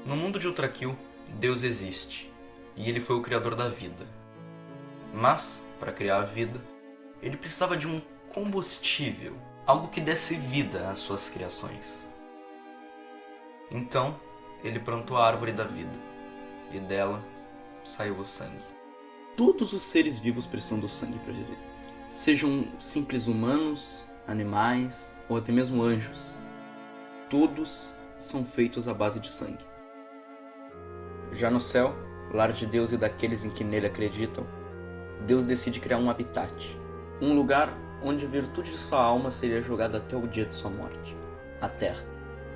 No mundo de Ultrakill, Deus existe, e ele foi o criador da vida. Mas, para criar a vida, ele precisava de um combustível, algo que desse vida às suas criações. Então, ele plantou a árvore da vida, e dela saiu o sangue. Todos os seres vivos precisam do sangue para viver. Sejam simples humanos, animais ou até mesmo anjos. Todos são feitos à base de sangue. Já no céu, lar de Deus e daqueles em que nele acreditam, Deus decide criar um habitat, um lugar onde a virtude de sua alma seria jogada até o dia de sua morte, a terra.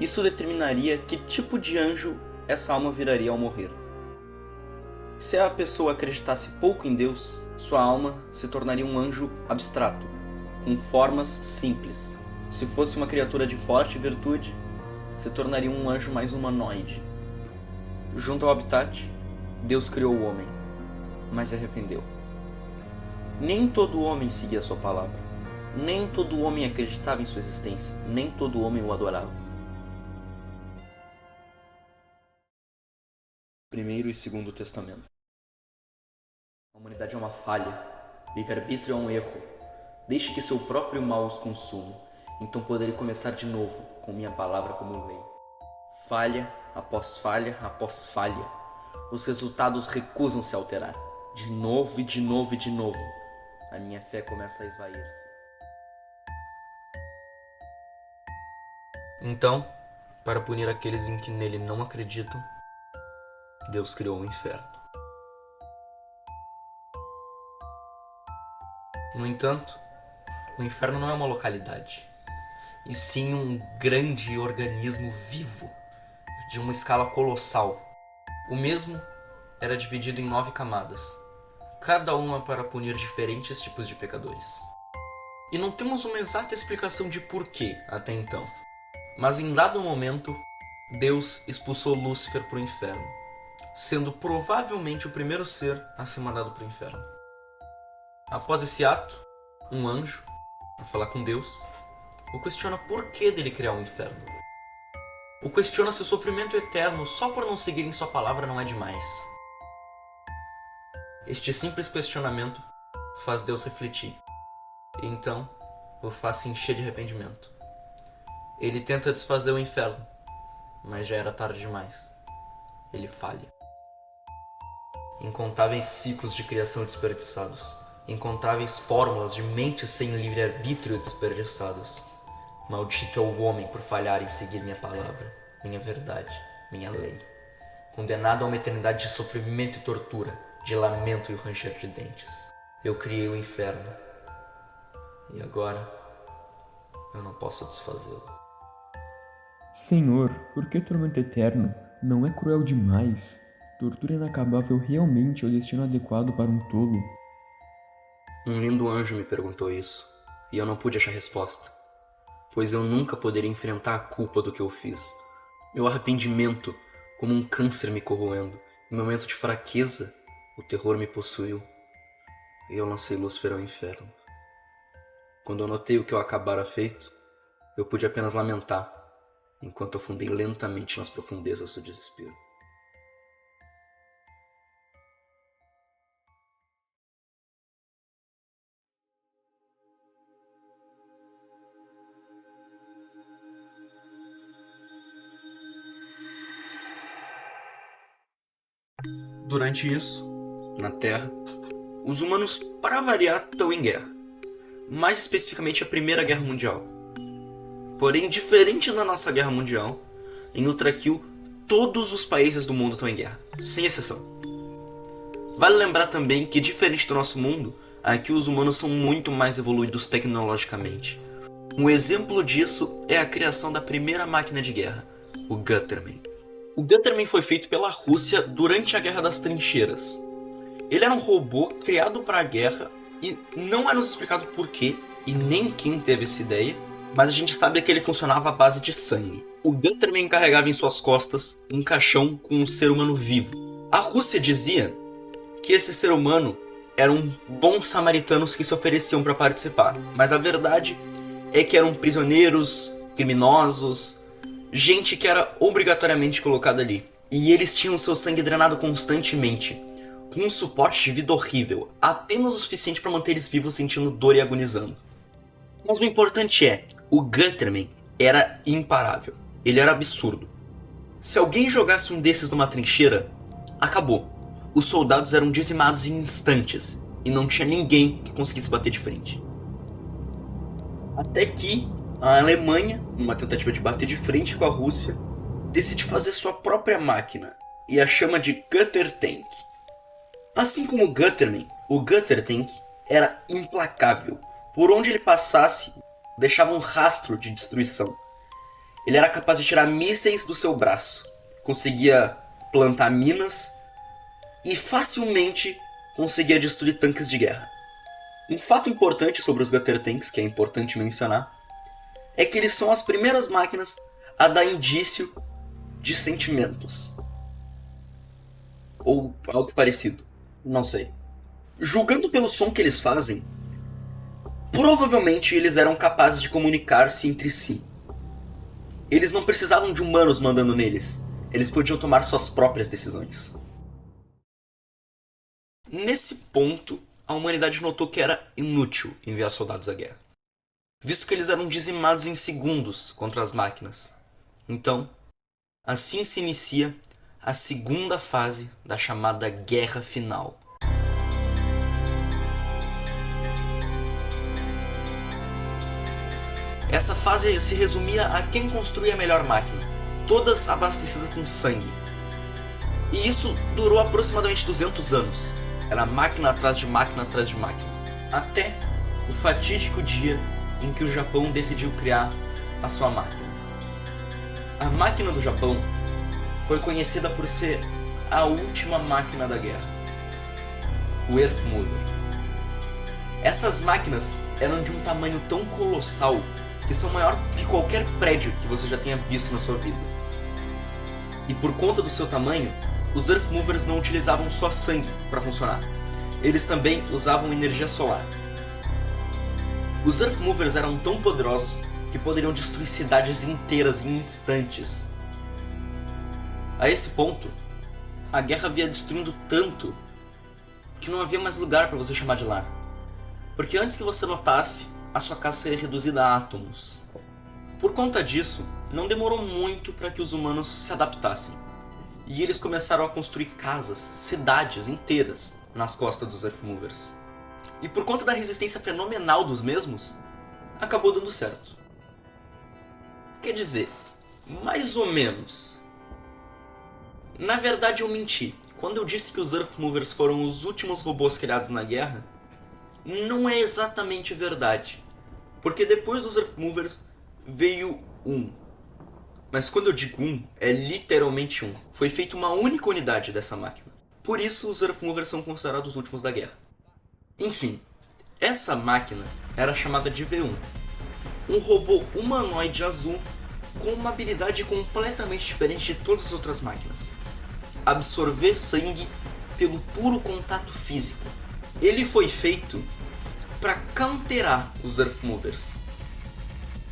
Isso determinaria que tipo de anjo essa alma viraria ao morrer. Se a pessoa acreditasse pouco em Deus, sua alma se tornaria um anjo abstrato, com formas simples. Se fosse uma criatura de forte virtude, se tornaria um anjo mais humanoide. Junto ao habitat, Deus criou o homem, mas se arrependeu. Nem todo homem seguia a sua palavra. Nem todo homem acreditava em sua existência. Nem todo homem o adorava. Primeiro e Segundo Testamento. A humanidade é uma falha. Livre-arbítrio é um erro. Deixe que seu próprio mal os consuma. Então poderei começar de novo, com minha palavra como lei. Falha após falha após falha. Os resultados recusam-se a alterar. De novo e de novo e de novo. A minha fé começa a esvair-se. Então, para punir aqueles em que nele não acreditam, Deus criou o inferno. No entanto, o inferno não é uma localidade, e sim um grande organismo vivo, de uma escala colossal. O mesmo era dividido em 9 camadas, cada uma para punir diferentes tipos de pecadores. E não temos uma exata explicação de porquê até então, mas em dado momento, Deus expulsou Lúcifer para o inferno, sendo provavelmente o primeiro ser a ser mandado para o inferno. Após esse ato, um anjo, a falar com Deus, o questiona por que dele criar um inferno. O questiona se o sofrimento eterno só por não seguir em sua palavra não é demais. Este simples questionamento faz Deus refletir, e então o faz se encher de arrependimento. Ele tenta desfazer o inferno, mas já era tarde demais. Ele falha. Incontáveis ciclos de criação desperdiçados, incontáveis fórmulas de mentes sem livre-arbítrio desperdiçados. Maldito é o homem por falhar em seguir minha palavra, minha verdade, minha lei. Condenado a uma eternidade de sofrimento e tortura, de lamento e o ranger de dentes. Eu criei o inferno, e agora eu não posso desfazê-lo. Senhor, por que tormento eterno? Não é cruel demais? Tortura inacabável realmente é o destino adequado para um tolo? Um lindo anjo me perguntou isso, e eu não pude achar resposta, pois eu nunca poderia enfrentar a culpa do que eu fiz. Meu arrependimento, como um câncer me corroendo. Em momento de fraqueza, o terror me possuiu, e eu lancei Lúcifer ao inferno. Quando eu notei o que eu acabara feito, eu pude apenas lamentar, enquanto afundei lentamente nas profundezas do desespero. Durante isso, na Terra, os humanos, para variar, estão em guerra. Mais especificamente a Primeira Guerra Mundial. Porém, diferente da nossa Guerra Mundial, em Ultrakill, todos os países do mundo estão em guerra, sem exceção. Vale lembrar também que, diferente do nosso mundo, aqui os humanos são muito mais evoluídos tecnologicamente. Um exemplo disso é a criação da primeira máquina de guerra, o Gutterman. O Gutterman foi feito pela Rússia durante a Guerra das Trincheiras. Ele era um robô criado para a guerra e não é nos explicado porquê e nem quem teve essa ideia, mas a gente sabe que ele funcionava à base de sangue. O Gutterman carregava em suas costas um caixão com um ser humano vivo. A Rússia dizia que esse ser humano eram bons samaritanos que se ofereciam para participar, mas a verdade é que eram prisioneiros, criminosos, gente que era obrigatoriamente colocada ali, e eles tinham seu sangue drenado constantemente, com um suporte de vida horrível, apenas o suficiente para manter eles vivos sentindo dor e agonizando. Mas o importante é, o Gutterman era imparável, ele era absurdo. Se alguém jogasse um desses numa trincheira, acabou. Os soldados eram dizimados em instantes, e não tinha ninguém que conseguisse bater de frente. Até que a Alemanha, numa tentativa de bater de frente com a Rússia, decide fazer sua própria máquina, e a chama de Guttertank. Assim como o Gutterman, o Guttertank era implacável. Por onde ele passasse, deixava um rastro de destruição. Ele era capaz de tirar mísseis do seu braço, conseguia plantar minas e facilmente conseguia destruir tanques de guerra. Um fato importante sobre os Guttertanks, que é importante mencionar, é que eles são as primeiras máquinas a dar indício de sentimentos. Ou algo parecido, não sei. Julgando pelo som que eles fazem, provavelmente eles eram capazes de comunicar-se entre si. Eles não precisavam de humanos mandando neles. Eles podiam tomar suas próprias decisões. Nesse ponto, a humanidade notou que era inútil enviar soldados à guerra, visto que eles eram dizimados em segundos contra as máquinas. Então, assim se inicia a segunda fase da chamada Guerra Final. Essa fase se resumia a quem construía a melhor máquina, todas abastecidas com sangue. E isso durou aproximadamente 200 anos. Era máquina atrás de máquina atrás de máquina. Até o fatídico dia em que o Japão decidiu criar a sua máquina. A máquina do Japão foi conhecida por ser a última máquina da guerra, o Earth Mover. Essas máquinas eram de um tamanho tão colossal que são maior que qualquer prédio que você já tenha visto na sua vida. E por conta do seu tamanho, os Earth Movers não utilizavam só sangue para funcionar. Eles também usavam energia solar. Os Earth Movers eram tão poderosos que poderiam destruir cidades inteiras em instantes. A esse ponto, a guerra havia destruindo tanto que não havia mais lugar para você chamar de lar. Porque antes que você notasse, a sua casa seria reduzida a átomos. Por conta disso, não demorou muito para que os humanos se adaptassem. E eles começaram a construir casas, cidades inteiras nas costas dos Earth Movers. E por conta da resistência fenomenal dos mesmos, acabou dando certo. Quer dizer, mais ou menos. Na verdade eu menti. Quando eu disse que os Earth Movers foram os últimos robôs criados na guerra, não é exatamente verdade. Porque depois dos Earth Movers veio um. Mas quando eu digo um, é literalmente um. Foi feita uma única unidade dessa máquina. Por isso os Earth Movers são considerados os últimos da guerra. Enfim, essa máquina era chamada de V1. Um robô humanoide azul com uma habilidade completamente diferente de todas as outras máquinas. Absorver sangue pelo puro contato físico. Ele foi feito para counterar os Earth Movers.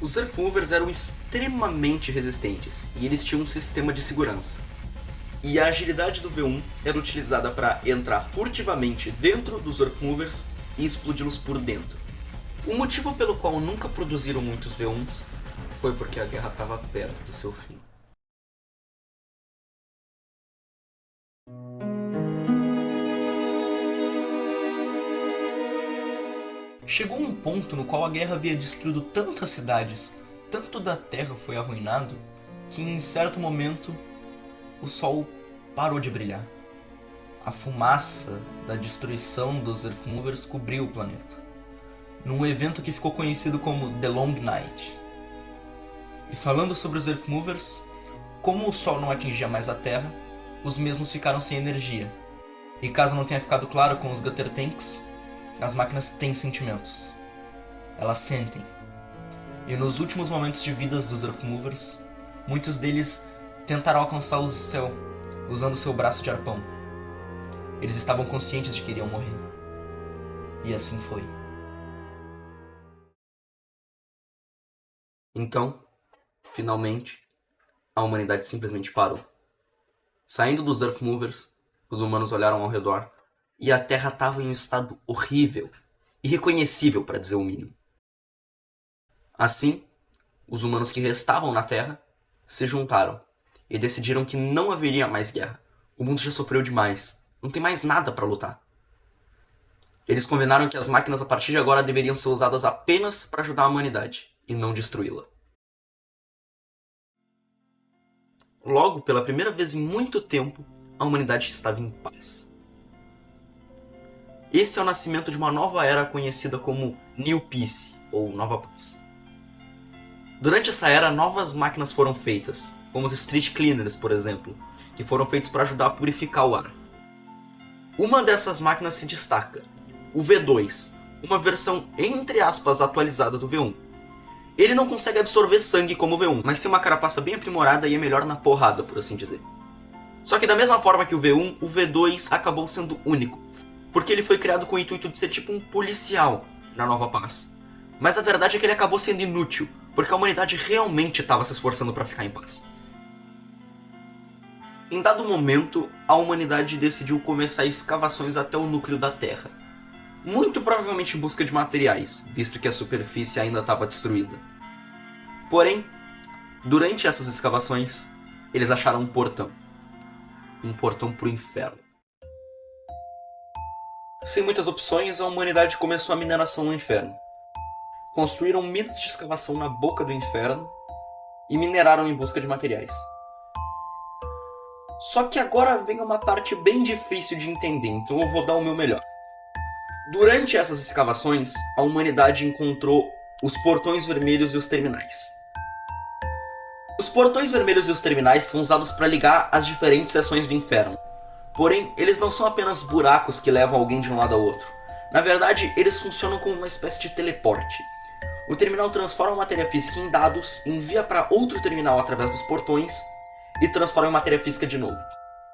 Os Earth Movers eram extremamente resistentes e eles tinham um sistema de segurança. E a agilidade do V1 era utilizada para entrar furtivamente dentro dos Earth Movers e explodi-los por dentro. O motivo pelo qual nunca produziram muitos V1s foi porque a guerra estava perto do seu fim. Chegou um ponto no qual a guerra havia destruído tantas cidades, tanto da terra foi arruinado, que em certo momento o sol parou de brilhar. A fumaça da destruição dos Earth Movers cobriu o planeta, num evento que ficou conhecido como The Long Night. E falando sobre os Earth Movers, como o sol não atingia mais a Terra, os mesmos ficaram sem energia. E caso não tenha ficado claro com os Guttertanks, as máquinas têm sentimentos. Elas sentem. E nos últimos momentos de vidas dos Earth Movers, muitos deles tentaram alcançar o céu, usando seu braço de arpão. Eles estavam conscientes de que iriam morrer. E assim foi. Então, finalmente, a humanidade simplesmente parou. Saindo dos Earth Movers, os humanos olharam ao redor e a Terra estava em um estado horrível, irreconhecível para dizer o mínimo. Assim, os humanos que restavam na Terra se juntaram e decidiram que não haveria mais guerra. O mundo já sofreu demais, não tem mais nada para lutar. Eles combinaram que as máquinas a partir de agora deveriam ser usadas apenas para ajudar a humanidade e não destruí-la. Logo, pela primeira vez em muito tempo, a humanidade estava em paz. Esse é o nascimento de uma nova era conhecida como New Peace, ou Nova Paz. Durante essa era, novas máquinas foram feitas, como os Street Cleaners, por exemplo, que foram feitos para ajudar a purificar o ar. Uma dessas máquinas se destaca, o V2, uma versão entre aspas atualizada do V1. Ele não consegue absorver sangue como o V1, mas tem uma carapaça bem aprimorada e é melhor na porrada, por assim dizer. Só que da mesma forma que o V1, o V2 acabou sendo único, porque ele foi criado com o intuito de ser tipo um policial na Nova Paz. Mas a verdade é que ele acabou sendo inútil, porque a humanidade realmente estava se esforçando para ficar em paz. Em dado momento, a humanidade decidiu começar escavações até o núcleo da Terra. Muito provavelmente em busca de materiais, visto que a superfície ainda estava destruída. Porém, durante essas escavações, eles acharam um portão. Um portão para o inferno. Sem muitas opções, a humanidade começou a mineração no inferno. Construíram minas de escavação na boca do inferno e mineraram em busca de materiais. Só que agora vem uma parte bem difícil de entender, então eu vou dar o meu melhor. Durante essas escavações, a humanidade encontrou os portões vermelhos e os terminais. Os portões vermelhos e os terminais são usados para ligar as diferentes seções do inferno. Porém, eles não são apenas buracos que levam alguém de um lado ao outro. Na verdade, eles funcionam como uma espécie de teleporte. O terminal transforma a matéria física em dados, envia para outro terminal através dos portões e transforma em matéria física de novo.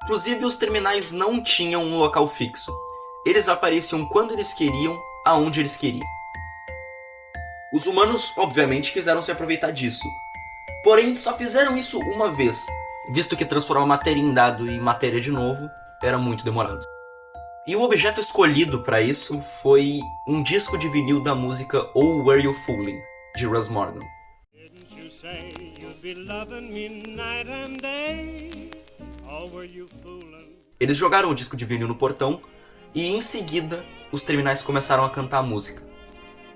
Inclusive, os terminais não tinham um local fixo. Eles apareciam quando eles queriam, aonde eles queriam. Os humanos, obviamente, quiseram se aproveitar disso. Porém, só fizeram isso uma vez, visto que transformar matéria em dado e matéria de novo era muito demorado. E o objeto escolhido para isso foi um disco de vinil da música Oh Were You Fooling, de Russ Morgan. Eles jogaram o disco de vinil no portão e em seguida os terminais começaram a cantar a música.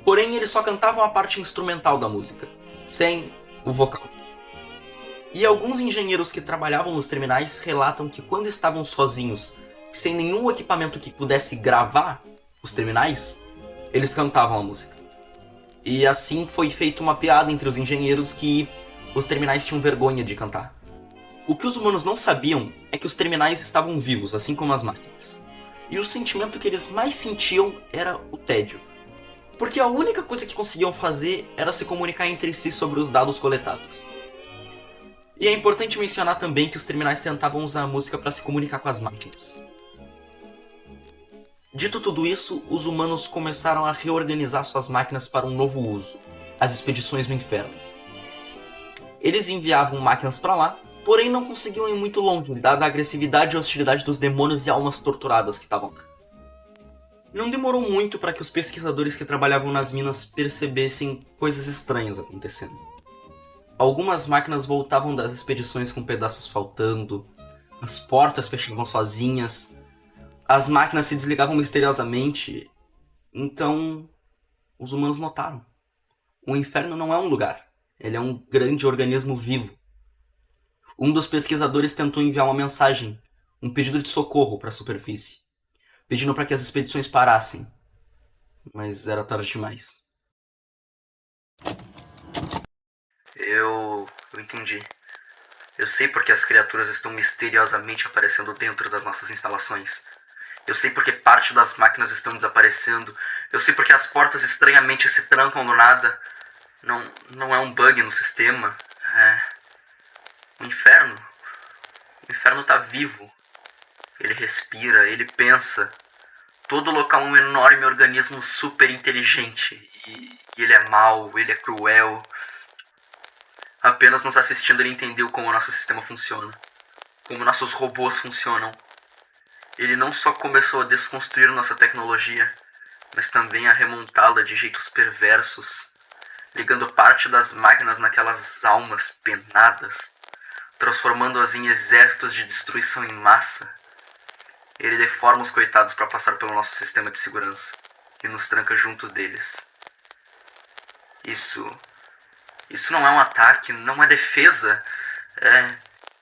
Porém, eles só cantavam a parte instrumental da música, sem o vocal. E alguns engenheiros que trabalhavam nos terminais relatam que quando estavam sozinhos, sem nenhum equipamento que pudesse gravar os terminais, eles cantavam a música. E assim foi feita uma piada entre os engenheiros que os terminais tinham vergonha de cantar. O que os humanos não sabiam é que os terminais estavam vivos, assim como as máquinas. E o sentimento que eles mais sentiam era o tédio. Porque a única coisa que conseguiam fazer era se comunicar entre si sobre os dados coletados. E é importante mencionar também que os terminais tentavam usar a música para se comunicar com as máquinas. Dito tudo isso, os humanos começaram a reorganizar suas máquinas para um novo uso, as expedições no inferno. Eles enviavam máquinas para lá, porém não conseguiam ir muito longe, dada a agressividade e hostilidade dos demônios e almas torturadas que estavam lá. Não demorou muito para que os pesquisadores que trabalhavam nas minas percebessem coisas estranhas acontecendo. Algumas máquinas voltavam das expedições com pedaços faltando, as portas fechavam sozinhas, as máquinas se desligavam misteriosamente. Então, os humanos notaram. O inferno não é um lugar, ele é um grande organismo vivo. Um dos pesquisadores tentou enviar uma mensagem, um pedido de socorro para a superfície, pedindo para que as expedições parassem, mas era tarde demais. Eu entendi. Eu sei porque as criaturas estão misteriosamente aparecendo dentro das nossas instalações. Eu sei porque parte das máquinas estão desaparecendo. Eu sei porque as portas estranhamente se trancam do nada. Não é um bug no sistema. O inferno. O inferno tá vivo. Ele respira, ele pensa. Todo local é um enorme organismo super inteligente. E ele é mau, ele é cruel. Apenas nos assistindo ele entendeu como o nosso sistema funciona. como nossos robôs funcionam. Ele não só começou a desconstruir nossa tecnologia, mas também a remontá-la de jeitos perversos, ligando parte das máquinas naquelas almas penadas, transformando-as em exércitos de destruição em massa. Ele deforma os coitados para passar pelo nosso sistema de segurança e nos tranca junto deles. Isso não é um ataque, não é defesa,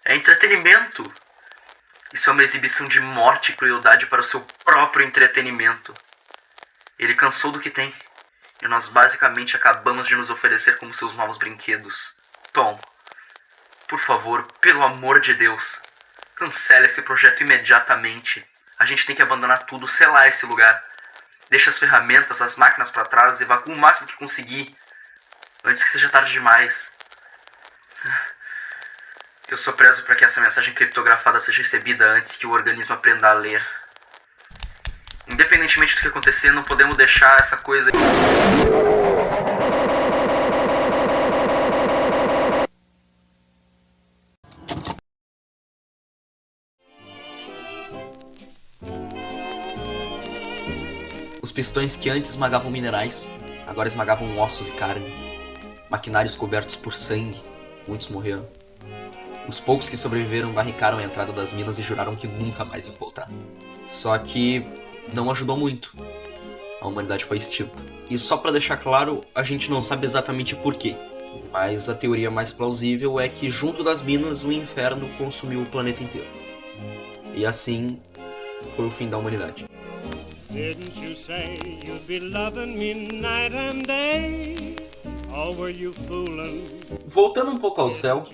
é entretenimento. Isso é uma exibição de morte e crueldade para o seu próprio entretenimento. Ele cansou do que tem, e nós basicamente acabamos de nos oferecer como seus novos brinquedos. Tom, por favor, pelo amor de Deus, cancele esse projeto imediatamente. A gente tem que abandonar tudo, selar esse lugar. Deixa as ferramentas, as máquinas para trás, evacua o máximo que conseguir, antes que seja tarde demais. Eu só prezo para que essa mensagem criptografada seja recebida antes que o organismo aprenda a ler. Independentemente do que acontecer, não podemos deixar essa coisa... Os pistões que antes esmagavam minerais, agora esmagavam ossos e carne. Maquinários cobertos por sangue, muitos morreram. Os poucos que sobreviveram barricaram a entrada das minas e juraram que nunca mais iam voltar. Só que não ajudou muito. A humanidade foi extinta. E só pra deixar claro, a gente não sabe exatamente por quê. Mas a teoria mais plausível é que junto das minas o inferno consumiu o planeta inteiro. E assim foi o fim da humanidade. Didn't you say you'd be loving me night and day? Or were you fooling? Voltando um pouco ao céu,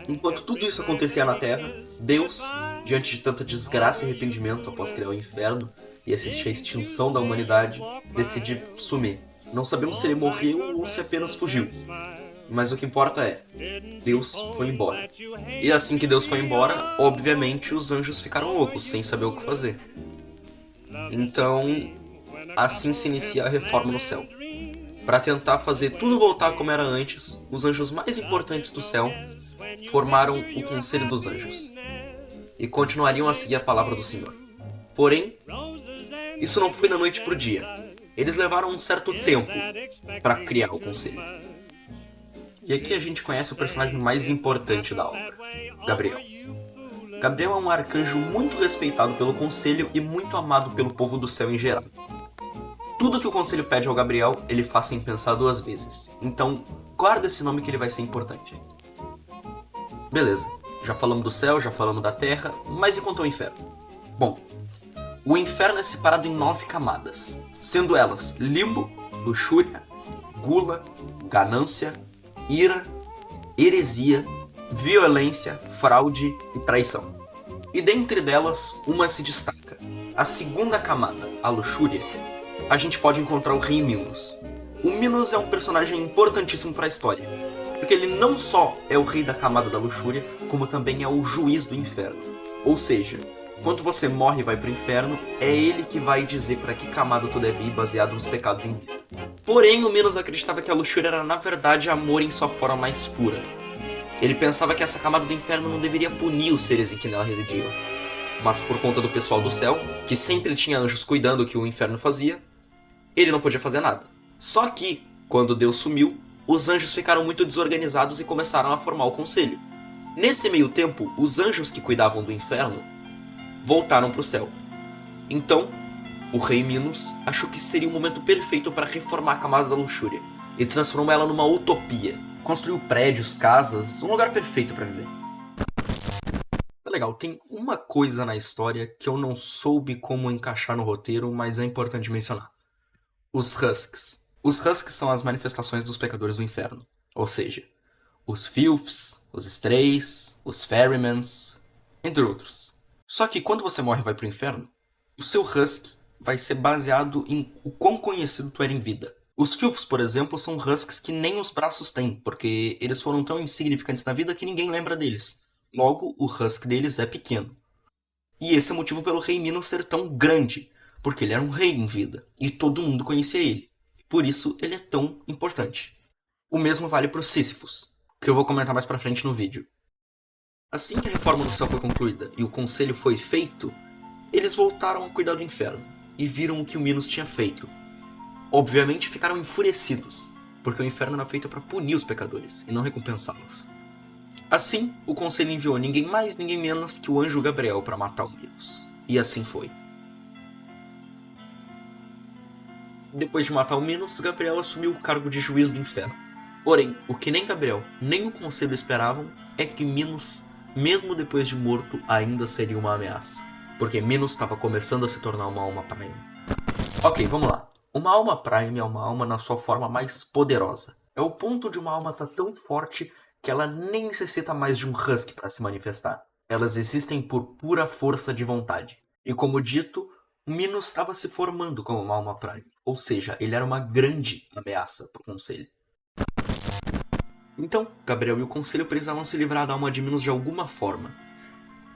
enquanto tudo isso acontecia na Terra, Deus, diante de tanta desgraça e arrependimento após criar o inferno e assistir à extinção da humanidade, decide sumir. Não sabemos se ele morreu ou se apenas fugiu. Mas o que importa é, Deus foi embora. E assim que Deus foi embora, obviamente os anjos ficaram loucos, sem saber o que fazer. Então, assim se inicia a reforma no céu. Para tentar fazer tudo voltar como era antes, os anjos mais importantes do céu formaram o Conselho dos Anjos e continuariam a seguir a palavra do Senhor. Porém, isso não foi da noite pro dia. Eles levaram um certo tempo para criar o Conselho. E aqui a gente conhece o personagem mais importante da obra, Gabriel. Gabriel é um arcanjo muito respeitado pelo Conselho e muito amado pelo povo do céu em geral. Tudo que o Conselho pede ao Gabriel, ele faz sem pensar duas vezes. Então, guarda esse nome que ele vai ser importante. Beleza, já falamos do céu, já falamos da terra, mas e quanto ao inferno? Bom, o inferno é separado em 9 camadas, sendo elas limbo, luxúria, gula, ganância, ira, heresia, violência, fraude e traição. E dentre delas, uma se destaca. A segunda camada, a luxúria, a gente pode encontrar o rei Minos. O Minos é um personagem importantíssimo para a história, porque ele não só é o rei da camada da luxúria, como também é o juiz do inferno. Ou seja, quando você morre e vai pro inferno, é ele que vai dizer para que camada tu deve ir baseado nos pecados em vida. Porém, o Minos acreditava que a luxúria era na verdade amor em sua forma mais pura. Ele pensava que essa camada do inferno não deveria punir os seres em que nela residiam. Mas por conta do pessoal do céu, que sempre tinha anjos cuidando do que o inferno fazia, ele não podia fazer nada. Só que, quando Deus sumiu, os anjos ficaram muito desorganizados e começaram a formar o conselho. Nesse meio tempo, os anjos que cuidavam do inferno voltaram para o céu. Então, o rei Minos achou que seria o momento perfeito para reformar a camada da luxúria e transformar ela numa utopia. Construiu prédios, casas, um lugar perfeito para viver. Legal, tem uma coisa na história que eu não soube como encaixar no roteiro, mas é importante mencionar. Os Husks. Os Husks são as manifestações dos pecadores do inferno. Ou seja, os Filths, os Strays, os Ferrymans, entre outros. Só que quando você morre e vai pro inferno, o seu Husk vai ser baseado em o quão conhecido tu era em vida. Os Filths, por exemplo, são Husks que nem os braços têm, porque eles foram tão insignificantes na vida que ninguém lembra deles. Logo, o Husk deles é pequeno. E esse é o motivo pelo rei Minos ser tão grande, porque ele era um rei em vida, e todo mundo conhecia ele. Por isso, ele é tão importante. O mesmo vale para os Sísifos, que eu vou comentar mais pra frente no vídeo. Assim que a reforma do céu foi concluída e o conselho foi feito, eles voltaram a cuidar do inferno e viram o que o Minos tinha feito. Obviamente ficaram enfurecidos, porque o inferno era feito para punir os pecadores e não recompensá-los. Assim, o conselho enviou ninguém mais, ninguém menos que o anjo Gabriel para matar o Minos. E assim foi. Depois de matar o Minos, Gabriel assumiu o cargo de juiz do inferno. Porém, o que nem Gabriel nem o conselho esperavam é que Minos, mesmo depois de morto, ainda seria uma ameaça. Porque Minos estava começando a se tornar uma alma Prime. Ok, vamos lá. Uma alma Prime é uma alma na sua forma mais poderosa. É o ponto de uma alma estar tão forte que ela nem necessita mais de um Husky para se manifestar. Elas existem por pura força de vontade. E como dito, Minos estava se formando como uma alma Prime. Ou seja, ele era uma grande ameaça para o conselho. Então, Gabriel e o conselho precisavam se livrar da alma de Minos de alguma forma.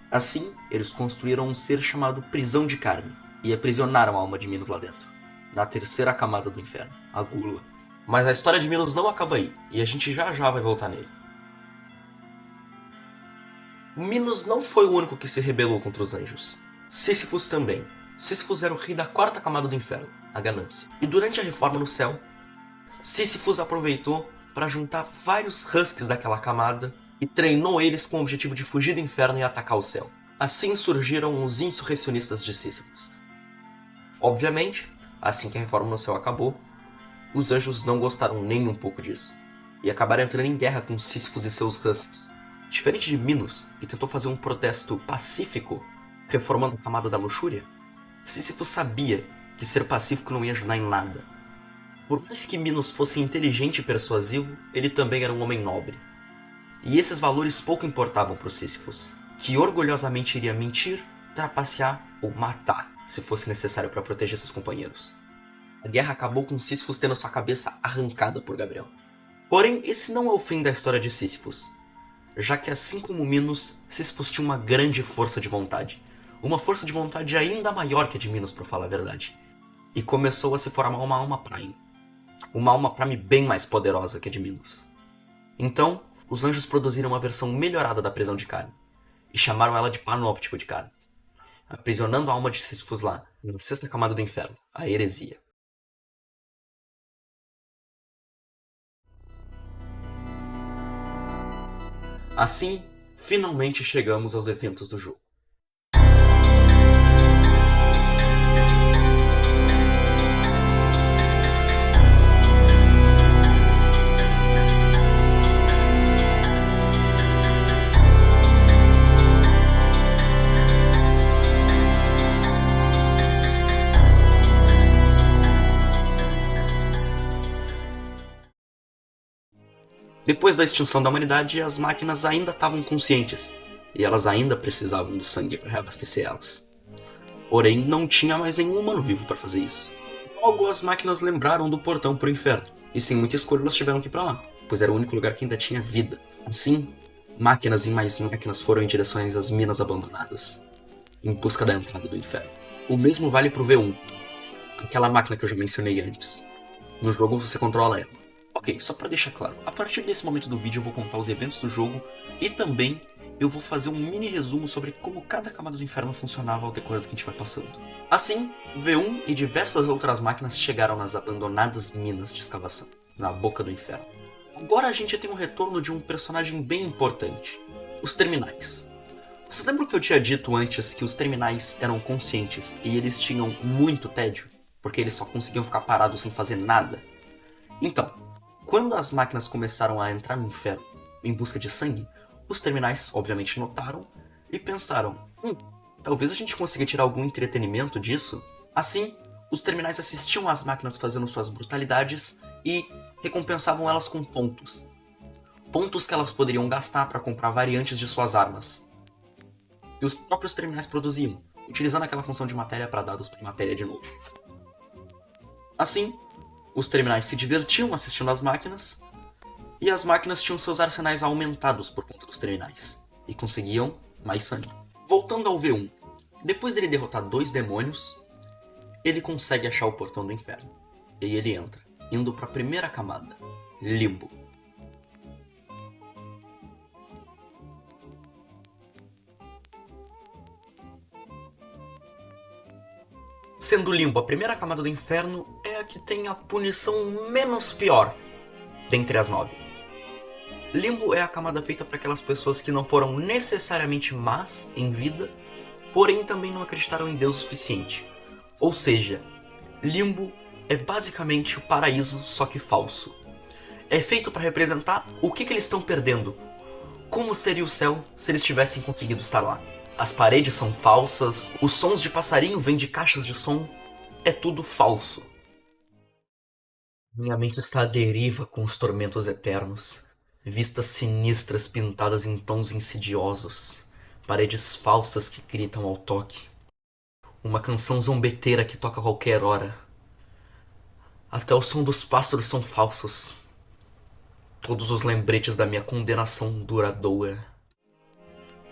Assim, eles construíram um ser chamado Prisão de Carne e aprisionaram a alma de Minos lá dentro, na terceira camada do inferno, a Gula. Mas a história de Minos não acaba aí, e a gente já vai voltar nele. Minos não foi o único que se rebelou contra os anjos. Sísifos também. Sísifos era o rei da quarta camada do inferno, a ganância. E durante a reforma no céu, Sísifos aproveitou para juntar vários Husks daquela camada e treinou eles com o objetivo de fugir do inferno e atacar o céu. Assim surgiram os insurrecionistas de Sísifos. Obviamente, assim que a reforma no céu acabou, os anjos não gostaram nem um pouco disso, e acabaram entrando em guerra com Sísifos e seus Husks. Diferente de Minos, que tentou fazer um protesto pacífico, reformando a camada da luxúria, Sísifo sabia que ser pacífico não ia ajudar em nada. Por mais que Minos fosse inteligente e persuasivo, ele também era um homem nobre. E esses valores pouco importavam para os Sísifos, que orgulhosamente iria mentir, trapacear ou matar, se fosse necessário para proteger seus companheiros. A guerra acabou com Sísifos tendo sua cabeça arrancada por Gabriel. Porém, esse não é o fim da história de Sísifos, já que assim como Minos, Sísifos tinha uma grande força de vontade. Uma força de vontade ainda maior que a de Minos, para falar a verdade. E começou a se formar uma alma Prime. Uma alma Prime bem mais poderosa que a de Minos. Então, os anjos produziram uma versão melhorada da prisão de carne, e chamaram ela de Panóptico de Carne, aprisionando a alma de Sísifos lá, na sexta camada do inferno, a heresia. Assim, finalmente chegamos aos eventos do jogo. Depois da extinção da humanidade, as máquinas ainda estavam conscientes, e elas ainda precisavam do sangue para reabastecer elas. Porém, não tinha mais nenhum humano vivo para fazer isso. Logo, as máquinas lembraram do portão para o inferno, e sem muita escolha elas tiveram que ir para lá, pois era o único lugar que ainda tinha vida. Assim, máquinas e mais máquinas foram em direções às minas abandonadas, em busca da entrada do inferno. O mesmo vale para o V1, aquela máquina que eu já mencionei antes. No jogo você controla ela. Ok, só pra deixar claro, a partir desse momento do vídeo eu vou contar os eventos do jogo e também eu vou fazer um mini resumo sobre como cada camada do inferno funcionava ao decorrer do que a gente vai passando. Assim, V1 e diversas outras máquinas chegaram nas abandonadas minas de escavação, na boca do inferno. Agora a gente tem um retorno de um personagem bem importante, os terminais. Vocês lembram que eu tinha dito antes que os terminais eram conscientes e eles tinham muito tédio, porque eles só conseguiam ficar parados sem fazer nada? Então, quando as máquinas começaram a entrar no inferno em busca de sangue, os terminais obviamente notaram e pensaram, talvez a gente consiga tirar algum entretenimento disso. Assim, os terminais assistiam às máquinas fazendo suas brutalidades e recompensavam elas com pontos. Pontos que elas poderiam gastar para comprar variantes de suas armas. E os próprios terminais produziam, utilizando aquela função de matéria para dados para matéria de novo. Assim, os terminais se divertiam assistindo às máquinas, e as máquinas tinham seus arsenais aumentados por conta dos terminais, e conseguiam mais sangue. Voltando ao V1, depois dele derrotar 2 demônios, ele consegue achar o portão do inferno, e ele entra, indo para a primeira camada, Limbo. Sendo Limbo a primeira camada do inferno, é a que tem a punição menos pior dentre as 9. Limbo é a camada feita para aquelas pessoas que não foram necessariamente más em vida, porém também não acreditaram em Deus o suficiente. Ou seja, Limbo é basicamente o paraíso, só que falso. É feito para representar o que eles estão perdendo. Como seria o céu se eles tivessem conseguido estar lá? As paredes são falsas, os sons de passarinho vêm de caixas de som, é tudo falso. Minha mente está à deriva com os tormentos eternos. Vistas sinistras pintadas em tons insidiosos. Paredes falsas que gritam ao toque. Uma canção zombeteira que toca a qualquer hora. Até o som dos pássaros são falsos. Todos os lembretes da minha condenação duradoura.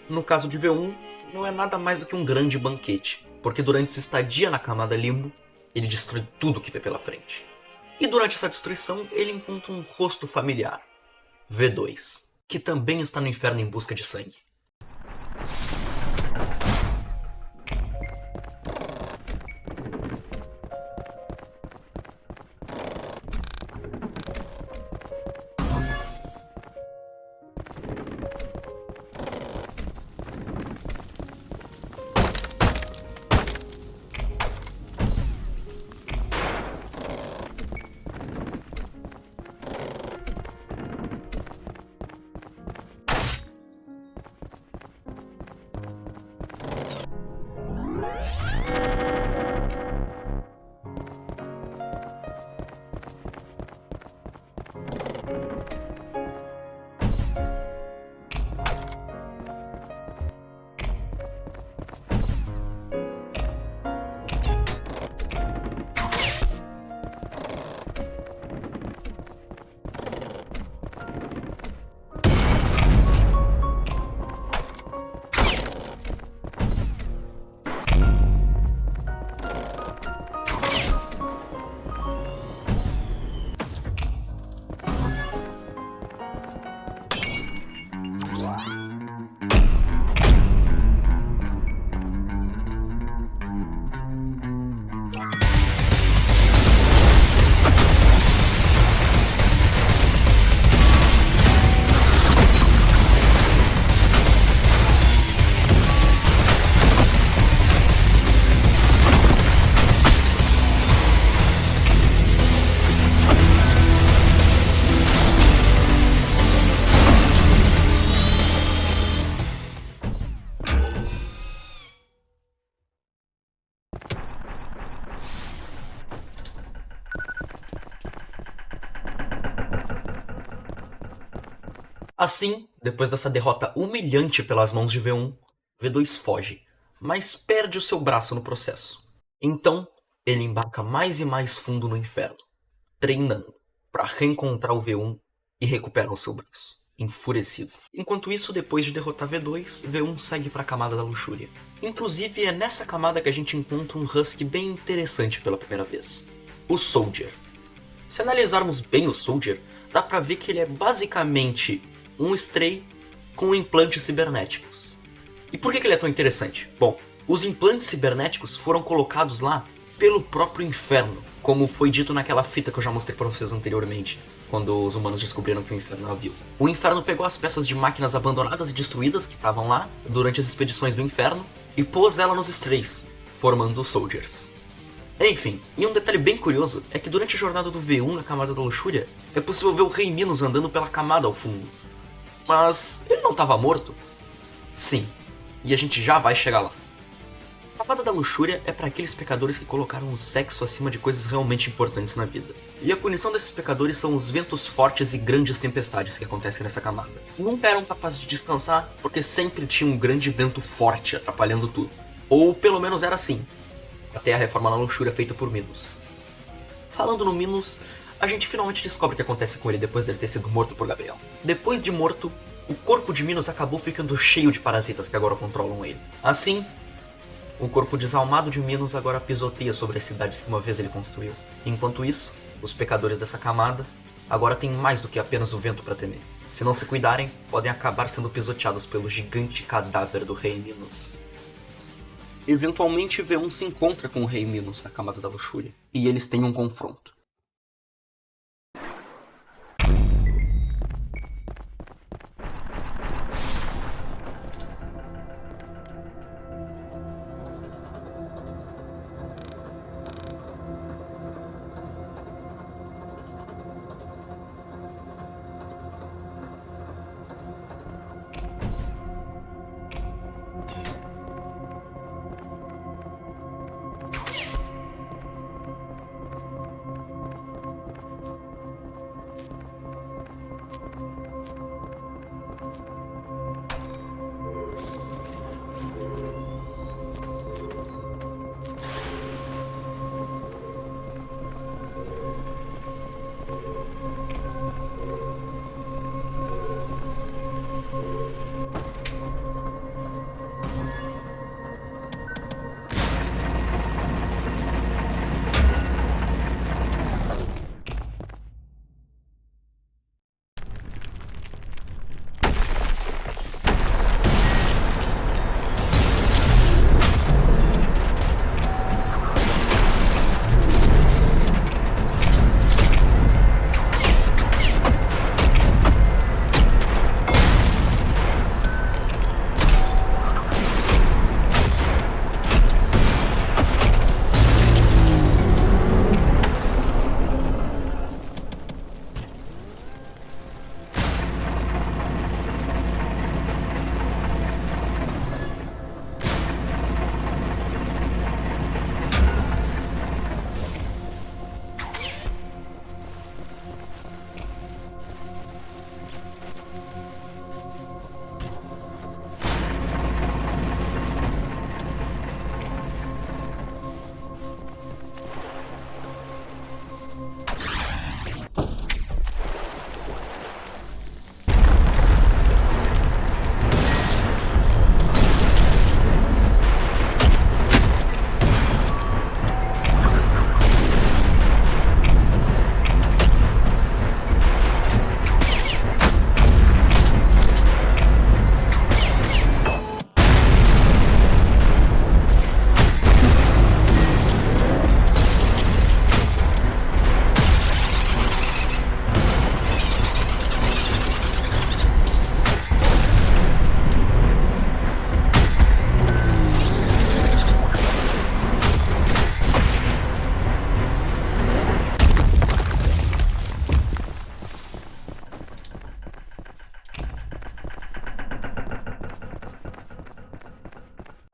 No caso de V1, não é nada mais do que um grande banquete, porque durante sua estadia na camada Limbo, ele destrói tudo que vê pela frente. E durante essa destruição, ele encontra um rosto familiar. V2, que também está no inferno em busca de sangue. Assim, depois dessa derrota humilhante pelas mãos de V1, V2 foge, mas perde o seu braço no processo. Então, ele embarca mais e mais fundo no inferno, treinando para reencontrar o V1 e recuperar o seu braço, enfurecido. Enquanto isso, depois de derrotar V2, V1 segue para a camada da luxúria. Inclusive, é nessa camada que a gente encontra um Husky bem interessante pela primeira vez, o Soldier. Se analisarmos bem o Soldier, dá pra ver que ele é basicamente um Stray com implantes cibernéticos. E por que ele é tão interessante? Bom, os implantes cibernéticos foram colocados lá pelo próprio inferno, como foi dito naquela fita que eu já mostrei pra vocês anteriormente, quando os humanos descobriram que o inferno era vivo. O inferno pegou as peças de máquinas abandonadas e destruídas que estavam lá durante as expedições do inferno e pôs ela nos Strays, formando os Soldiers. Enfim, e um detalhe bem curioso é que durante a jornada do V1 na camada da luxúria, é possível ver o Rei Minos andando pela camada ao fundo. Mas ele não estava morto? Sim, e a gente já vai chegar lá. A camada da luxúria é para aqueles pecadores que colocaram o sexo acima de coisas realmente importantes na vida. E a punição desses pecadores são os ventos fortes e grandes tempestades que acontecem nessa camada. Nunca eram capazes de descansar porque sempre tinha um grande vento forte atrapalhando tudo. Ou pelo menos era assim, até a reforma na luxúria feita por Minos. Falando no Minos, a gente finalmente descobre o que acontece com ele depois dele ter sido morto por Gabriel. Depois de morto, o corpo de Minos acabou ficando cheio de parasitas que agora controlam ele. Assim, o corpo desalmado de Minos agora pisoteia sobre as cidades que uma vez ele construiu. Enquanto isso, os pecadores dessa camada agora têm mais do que apenas o vento para temer. Se não se cuidarem, podem acabar sendo pisoteados pelo gigante cadáver do rei Minos. Eventualmente, V1 se encontra com o Rei Minos na camada da luxúria, e eles têm um confronto.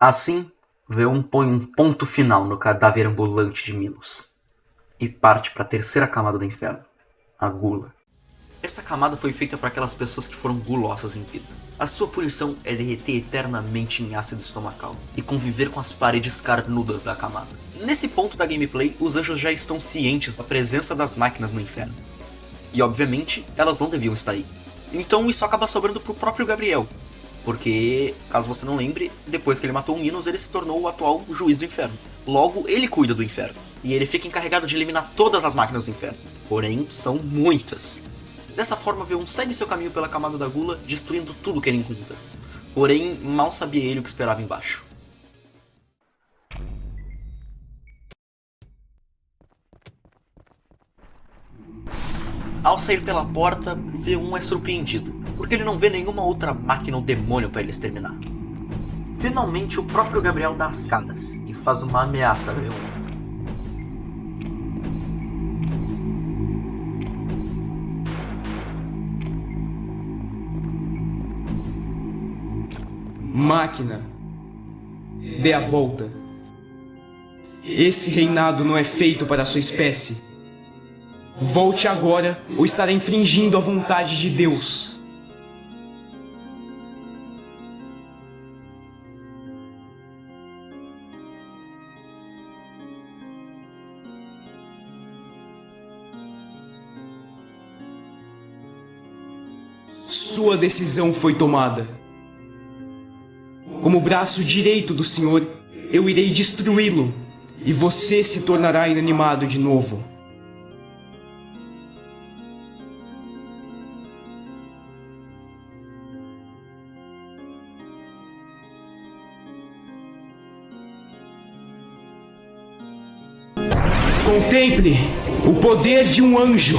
Assim, V1 põe um ponto final no cadáver ambulante de Minos e parte para a terceira camada do inferno, a gula. Essa camada foi feita para aquelas pessoas que foram gulosas em vida. A sua punição é derreter eternamente em ácido estomacal e conviver com as paredes carnudas da camada. Nesse ponto da gameplay, os anjos já estão cientes da presença das máquinas no inferno. E obviamente, elas não deviam estar aí. Então isso acaba sobrando pro próprio Gabriel. Porque, caso você não lembre, depois que ele matou o Minos, ele se tornou o atual juiz do inferno. Logo, ele cuida do inferno. E ele fica encarregado de eliminar todas as máquinas do inferno. Porém, são muitas. Dessa forma, V1 segue seu caminho pela camada da gula, destruindo tudo que ele encontra. Porém, mal sabia ele o que esperava embaixo. Ao sair pela porta, V1 é surpreendido, porque ele não vê nenhuma outra máquina ou demônio para ele exterminar. Finalmente, o próprio Gabriel dá as caras e faz uma ameaça a V1. Máquina, dê a volta. Esse reinado não é feito para a sua espécie. Volte agora ou estará infringindo a vontade de Deus. Sua decisão foi tomada. Como braço direito do Senhor, eu irei destruí-lo, e você se tornará inanimado de novo. Contemple o poder de um anjo.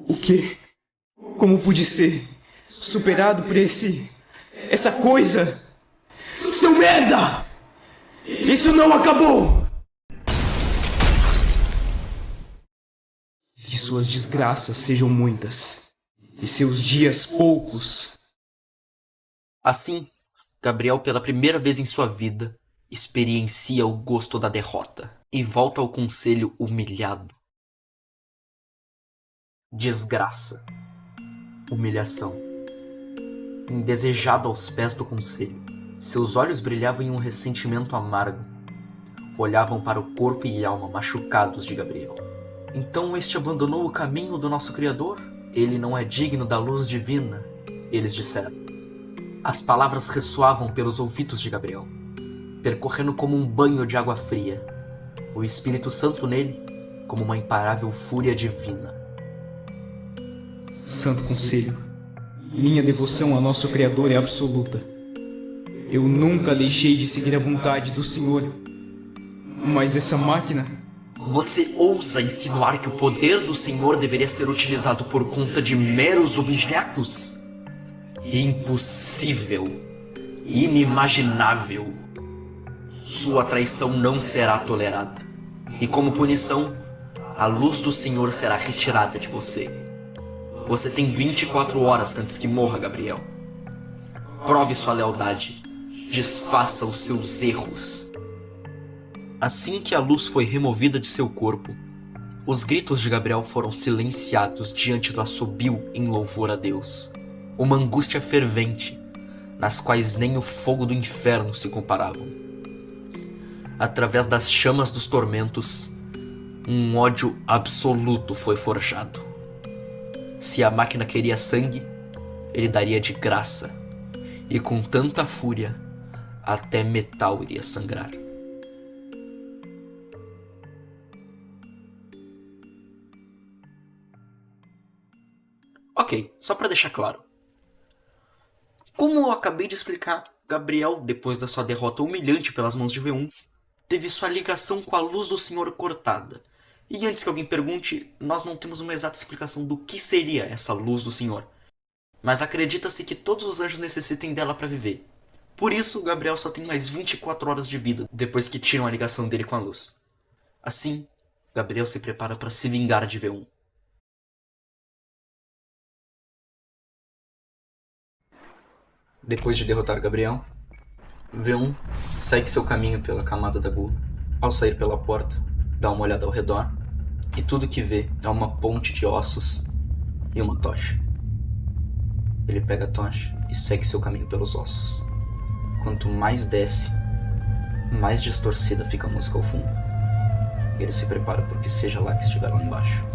O quê? Como pude ser superado por essa coisa? Seu merda! Isso não acabou! Que suas desgraças sejam muitas e seus dias poucos. Assim, Gabriel, pela primeira vez em sua vida, experiencia o gosto da derrota e volta ao conselho humilhado. Desgraça, humilhação, indesejado aos pés do conselho. Seus olhos brilhavam em um ressentimento amargo. Olhavam para o corpo e alma machucados de Gabriel. Então este abandonou o caminho do nosso Criador? Ele não é digno da luz divina, eles disseram. As palavras ressoavam pelos ouvidos de Gabriel, percorrendo como um banho de água fria, o Espírito Santo nele como uma imparável fúria divina. Santo Conselho, minha devoção a nosso Criador é absoluta. Eu nunca deixei de seguir a vontade do Senhor. Mas essa máquina... Você ousa insinuar que o poder do Senhor deveria ser utilizado por conta de meros objetos? Impossível. Inimaginável. Sua traição não será tolerada. E como punição, a luz do Senhor será retirada de você. Você tem 24 horas antes que morra, Gabriel. Prove sua lealdade. Desfaça os seus erros. Assim que a luz foi removida de seu corpo, os gritos de Gabriel foram silenciados diante do assobio em louvor a Deus. Uma angústia fervente, nas quais nem o fogo do inferno se comparavam. Através das chamas dos tormentos, um ódio absoluto foi forjado. Se a máquina queria sangue, ele daria de graça, e com tanta fúria, até metal iria sangrar. Ok, só pra deixar claro. Como eu acabei de explicar, Gabriel, depois da sua derrota humilhante pelas mãos de V1, teve sua ligação com a luz do Senhor cortada. E antes que alguém pergunte, nós não temos uma exata explicação do que seria essa luz do Senhor. Mas acredita-se que todos os anjos necessitem dela para viver. Por isso, Gabriel só tem mais 24 horas de vida depois que tiram a ligação dele com a luz. Assim, Gabriel se prepara para se vingar de V1. Depois de derrotar Gabriel, V1 segue seu caminho pela camada da gula. Ao sair pela porta, dá uma olhada ao redor e tudo que vê é uma ponte de ossos e uma tocha. Ele pega a tocha e segue seu caminho pelos ossos. Quanto mais desce, mais distorcida fica a música ao fundo. Ele se prepara para o que seja lá que estiver lá embaixo.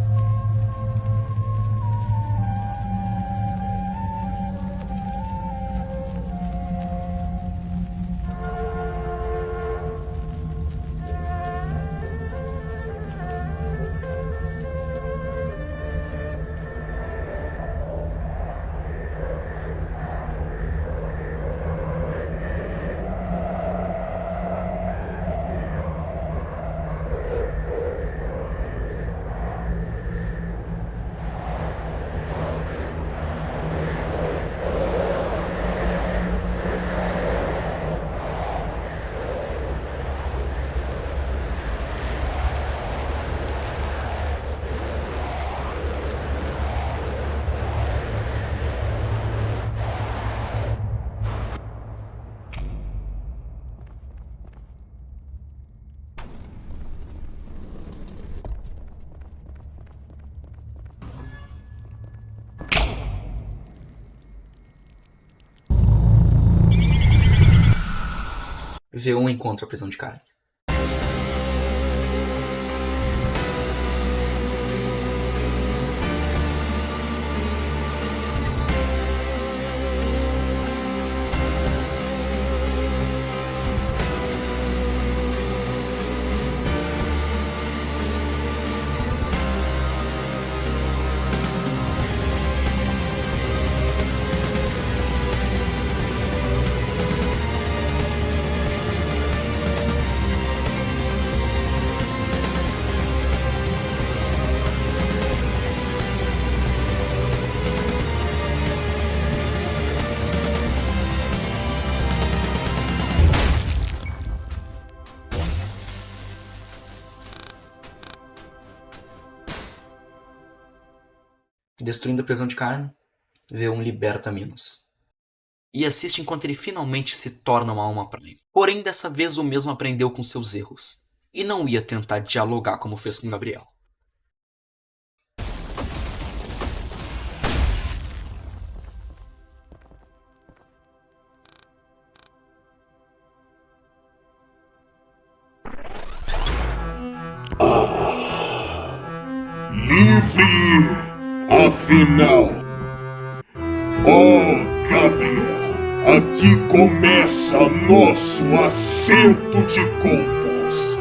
V1 encontra a prisão de carne. Destruindo a prisão de carne, V1 liberta Minos. E assiste enquanto ele finalmente se torna uma alma Prime. Porém, dessa vez o mesmo aprendeu com seus erros. E não ia tentar dialogar como fez com Gabriel. Livre, afinal. Oh, Gabriel, aqui começa nosso acerto de contas.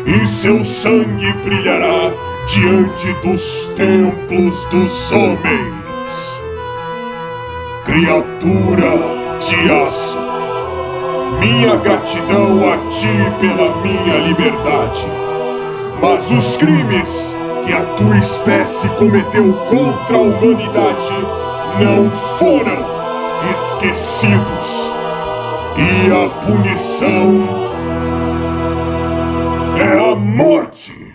E seu sangue brilhará diante dos templos dos homens. Criatura de aço, minha gratidão a ti pela minha liberdade. Mas os crimes que a tua espécie cometeu contra a humanidade não foram esquecidos. E a punição é a morte.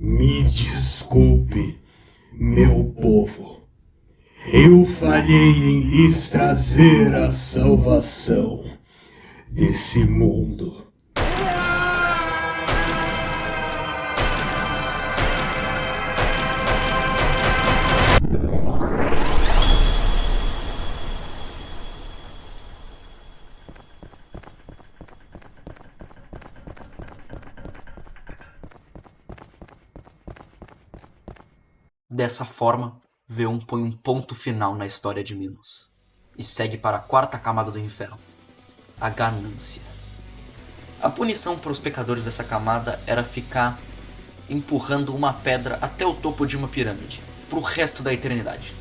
Me desculpe, meu povo. Eu falhei em lhes trazer a salvação desse mundo. Dessa forma, V1 põe um ponto final na história de Minos e segue para a quarta camada do inferno, a ganância. A punição para os pecadores dessa camada era ficar empurrando uma pedra até o topo de uma pirâmide, para o resto da eternidade.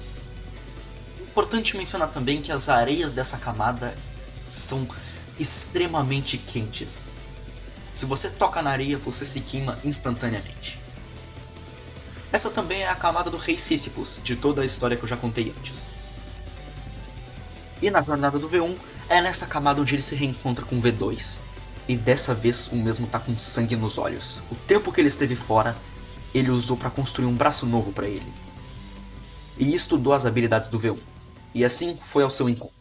Importante mencionar também que as areias dessa camada são extremamente quentes. Se você toca na areia, você se queima instantaneamente. Essa também é a camada do rei Sísifos, de toda a história que eu já contei antes. E na jornada do V1, é nessa camada onde ele se reencontra com o V2. E dessa vez o mesmo tá com sangue nos olhos. O tempo que ele esteve fora, ele usou para construir um braço novo para ele. E estudou as habilidades do V1. E assim foi ao seu encontro.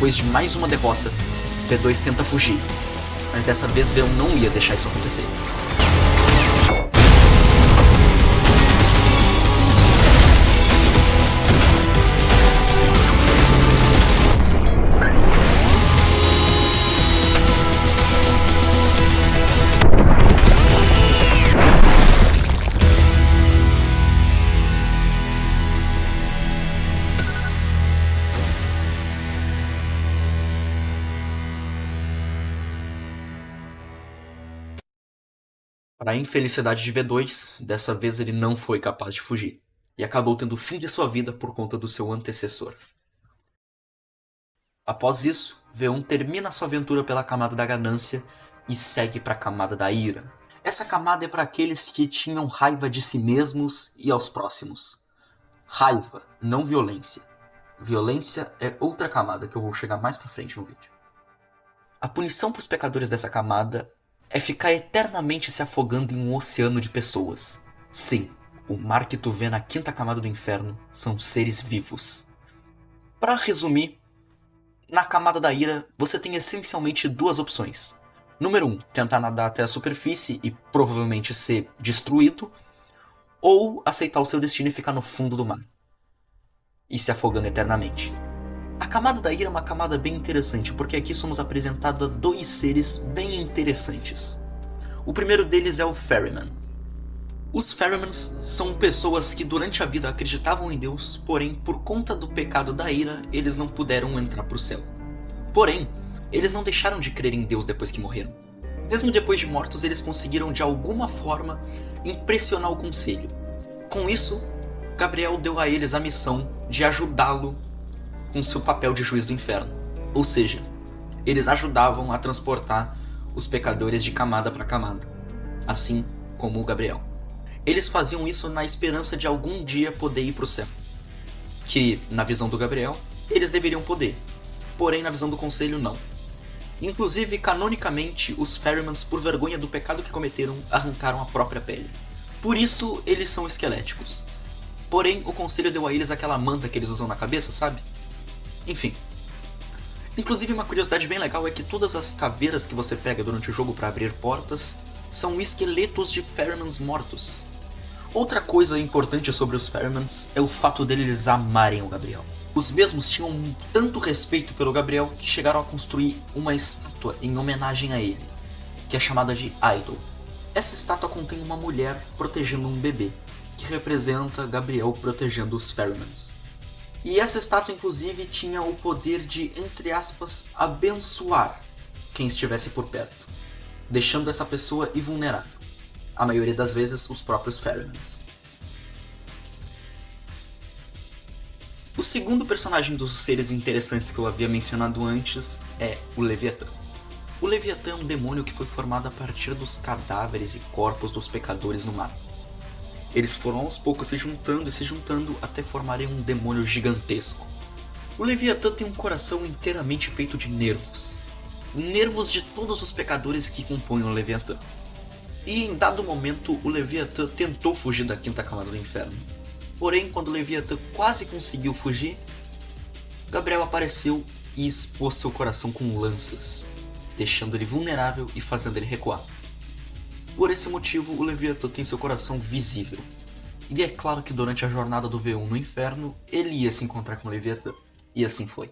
depois de mais uma derrota, V2 tenta fugir, mas dessa vez V1 não ia deixar isso acontecer. Para a infelicidade de V2, dessa vez ele não foi capaz de fugir, e acabou tendo o fim de sua vida por conta do seu antecessor. Após isso, V1 termina sua aventura pela camada da ganância e segue para a camada da ira. Essa camada é para aqueles que tinham raiva de si mesmos e aos próximos. Raiva, não violência. Violência é outra camada que eu vou chegar mais pra frente no vídeo. A punição para os pecadores dessa camada é ficar eternamente se afogando em um oceano de pessoas. Sim, o mar que tu vê na quinta camada do inferno são seres vivos. Para resumir, na camada da ira você tem essencialmente duas opções. Número 1, tentar nadar até a superfície e provavelmente ser destruído, ou aceitar o seu destino e ficar no fundo do mar e se afogando eternamente. A camada da ira é uma camada bem interessante, porque aqui somos apresentados a dois seres bem interessantes. O primeiro deles é o Ferryman. Os Ferrymans são pessoas que durante a vida acreditavam em Deus, porém por conta do pecado da ira, eles não puderam entrar para o céu. Porém, eles não deixaram de crer em Deus depois que morreram. Mesmo depois de mortos, eles conseguiram de alguma forma impressionar o conselho. Com isso, Gabriel deu a eles a missão de ajudá-lo com seu papel de juiz do inferno. Ou seja, eles ajudavam a transportar os pecadores de camada para camada, assim como o Gabriel. Eles faziam isso na esperança de algum dia poder ir para o céu, que, na visão do Gabriel, eles deveriam poder, porém na visão do conselho não. Inclusive, canonicamente, os Ferrymans, por vergonha do pecado que cometeram, arrancaram a própria pele. Por isso, eles são esqueléticos. Porém, o conselho deu a eles aquela manta que eles usam na cabeça, sabe? Enfim. Inclusive, uma curiosidade bem legal é que todas as caveiras que você pega durante o jogo para abrir portas são esqueletos de Ferrymans mortos. Outra coisa importante sobre os Ferrymans é o fato deles amarem o Gabriel. Os mesmos tinham tanto respeito pelo Gabriel que chegaram a construir uma estátua em homenagem a ele, que é chamada de Idol. Essa estátua contém uma mulher protegendo um bebê, que representa Gabriel protegendo os Ferrymans. E essa estátua, inclusive, tinha o poder de, entre aspas, abençoar quem estivesse por perto, deixando essa pessoa invulnerável. A maioria das vezes, os próprios Ferrymans. O segundo personagem dos seres interessantes que eu havia mencionado antes é o Leviatã. O Leviatã é um demônio que foi formado a partir dos cadáveres e corpos dos pecadores no mar. Eles foram aos poucos se juntando até formarem um demônio gigantesco. O Leviatã tem um coração inteiramente feito de nervos. Nervos de todos os pecadores que compõem o Leviatã. E em dado momento, o Leviatã tentou fugir da quinta camada do inferno. Porém, quando o Leviatã quase conseguiu fugir, Gabriel apareceu e expôs seu coração com lanças, deixando ele vulnerável e fazendo ele recuar. Por esse motivo, o Leviatã tem seu coração visível. E é claro que durante a jornada do V1 no inferno, ele ia se encontrar com o Leviatã. E assim foi.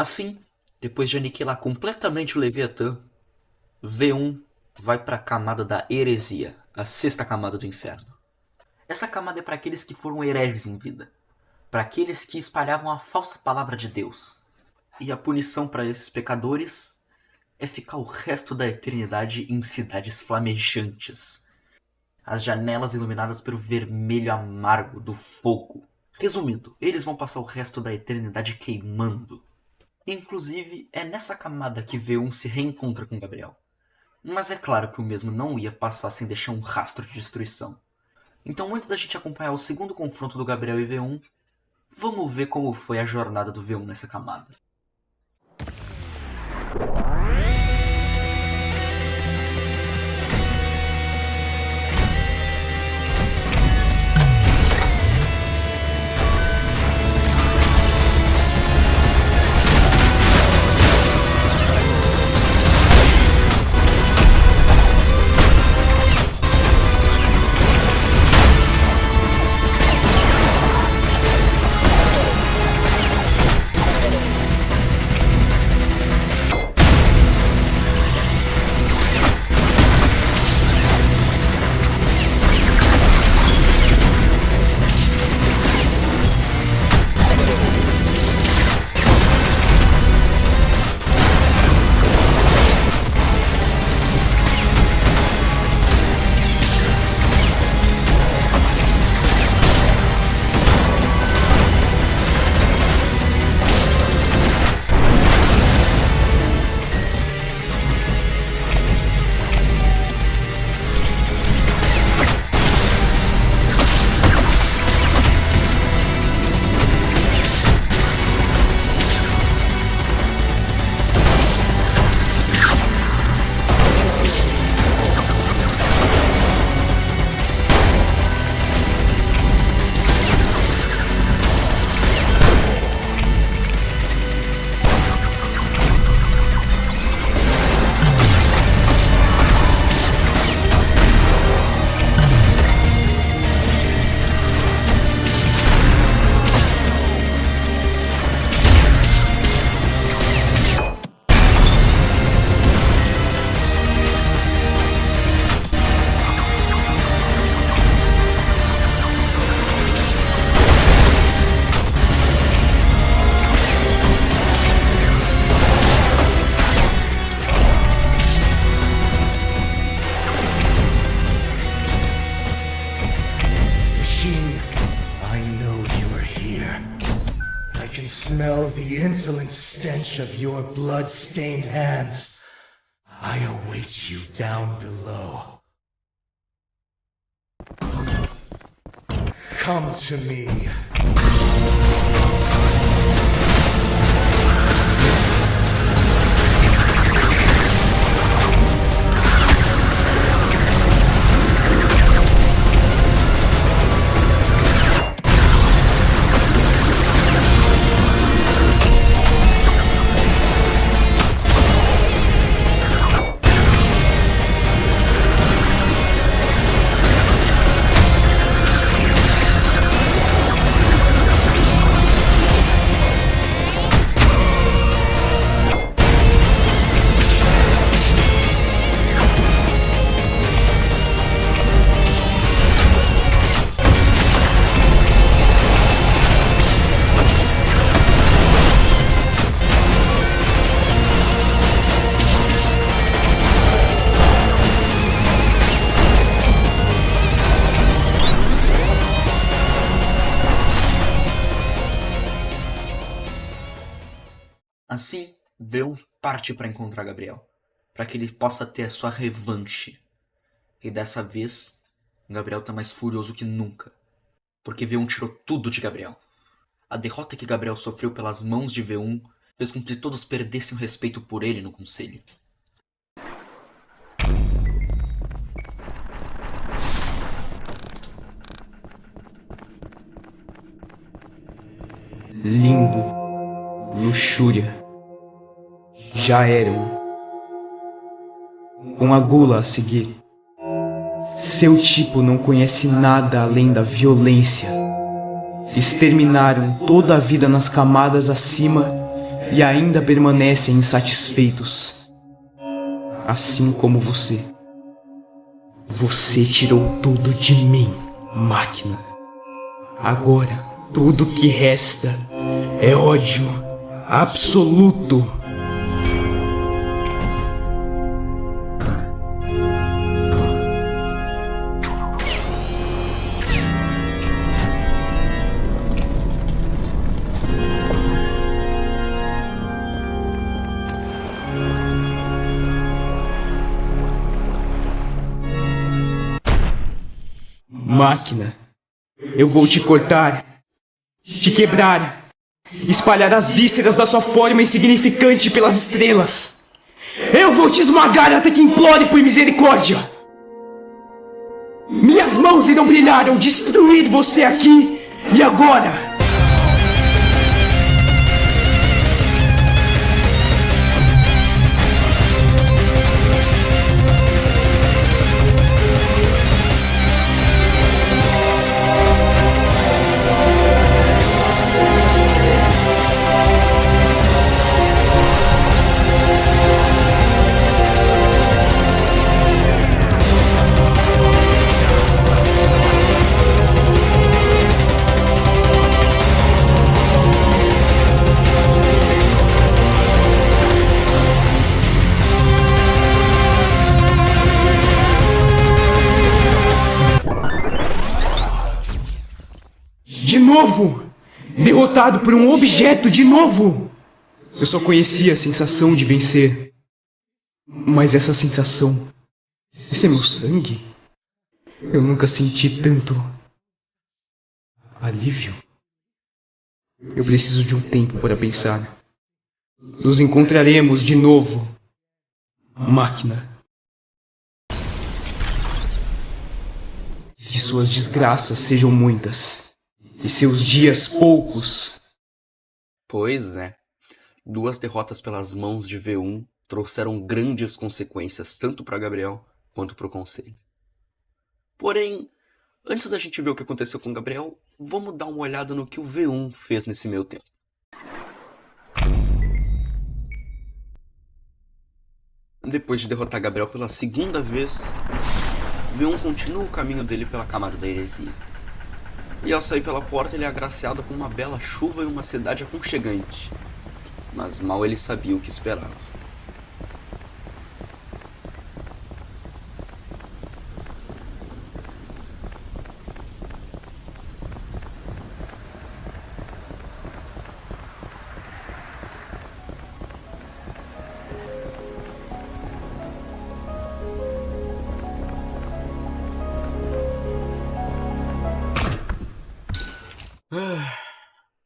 Assim, depois de aniquilar completamente o Leviatã, V1 vai para a camada da heresia, a 6ª camada do inferno. Essa camada é para aqueles que foram hereges em vida, para aqueles que espalhavam a falsa palavra de Deus. E a punição para esses pecadores é ficar o resto da eternidade em cidades flamejantes, as janelas iluminadas pelo vermelho amargo do fogo. Resumindo, eles vão passar o resto da eternidade queimando. Inclusive, é nessa camada que V1 se reencontra com Gabriel. Mas é claro que o mesmo não ia passar sem deixar um rastro de destruição. Então, antes da gente acompanhar o segundo confronto do Gabriel e V1, vamos ver como foi a jornada do V1 nessa camada. Smell the insolent stench of your blood-stained hands. I await you down below. Come to me. Assim, V1 parte para encontrar Gabriel, para que ele possa ter a sua revanche. E dessa vez, Gabriel tá mais furioso que nunca, porque V1 tirou tudo de Gabriel. A derrota que Gabriel sofreu pelas mãos de V1 fez com que todos perdessem o respeito por ele no conselho. Limbo, luxúria, já eram. Com a gula a seguir. Seu tipo não conhece nada além da violência. Exterminaram toda a vida nas camadas acima e ainda permanecem insatisfeitos. Assim como você. Você tirou tudo de mim, máquina. Agora, tudo que resta é ódio absoluto. Máquina, eu vou te cortar, te quebrar, espalhar as vísceras da sua forma insignificante pelas estrelas. Eu vou te esmagar até que implore por misericórdia. Minhas mãos irão brilhar ao destruir você aqui e agora. De novo! Derrotado por um objeto de novo! Eu só conhecia a sensação de vencer. Mas essa sensação... Esse é meu sangue? Eu nunca senti tanto... alívio. Eu preciso de um tempo para pensar. Nos encontraremos de novo. Máquina. Que suas desgraças sejam muitas. E seus dias poucos. Pois é. 2 derrotas pelas mãos de V1 trouxeram grandes consequências tanto para Gabriel quanto para o Conselho. Porém, antes da gente ver o que aconteceu com Gabriel, vamos dar uma olhada no que o V1 fez nesse meio tempo. Depois de derrotar Gabriel pela 2ª vez, V1 continua o caminho dele pela Camada da Heresia. E ao sair pela porta ele é agraciado com uma bela chuva e uma cidade aconchegante. Mas mal ele sabia o que esperava.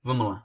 Vamos lá.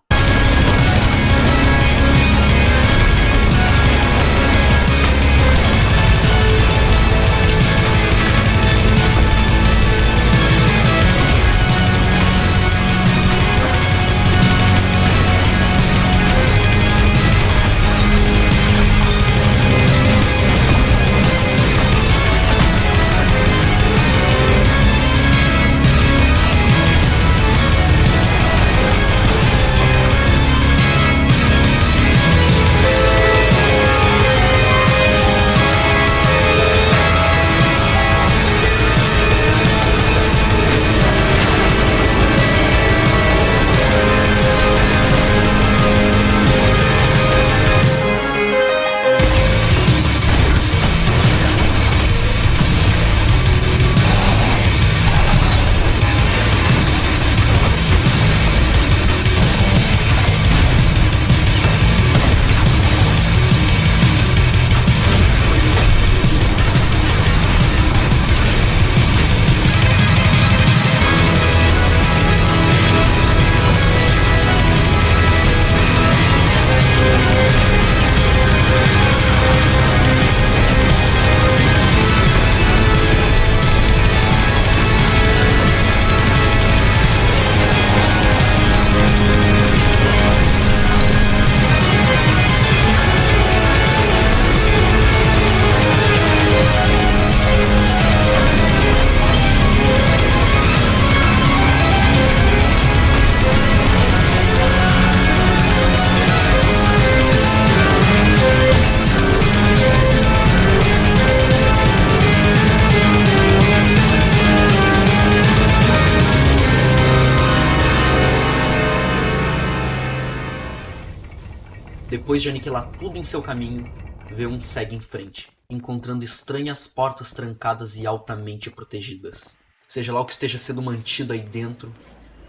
Depois de aniquilar tudo em seu caminho, V1 segue em frente, encontrando estranhas portas trancadas e altamente protegidas. Seja lá o que esteja sendo mantido aí dentro,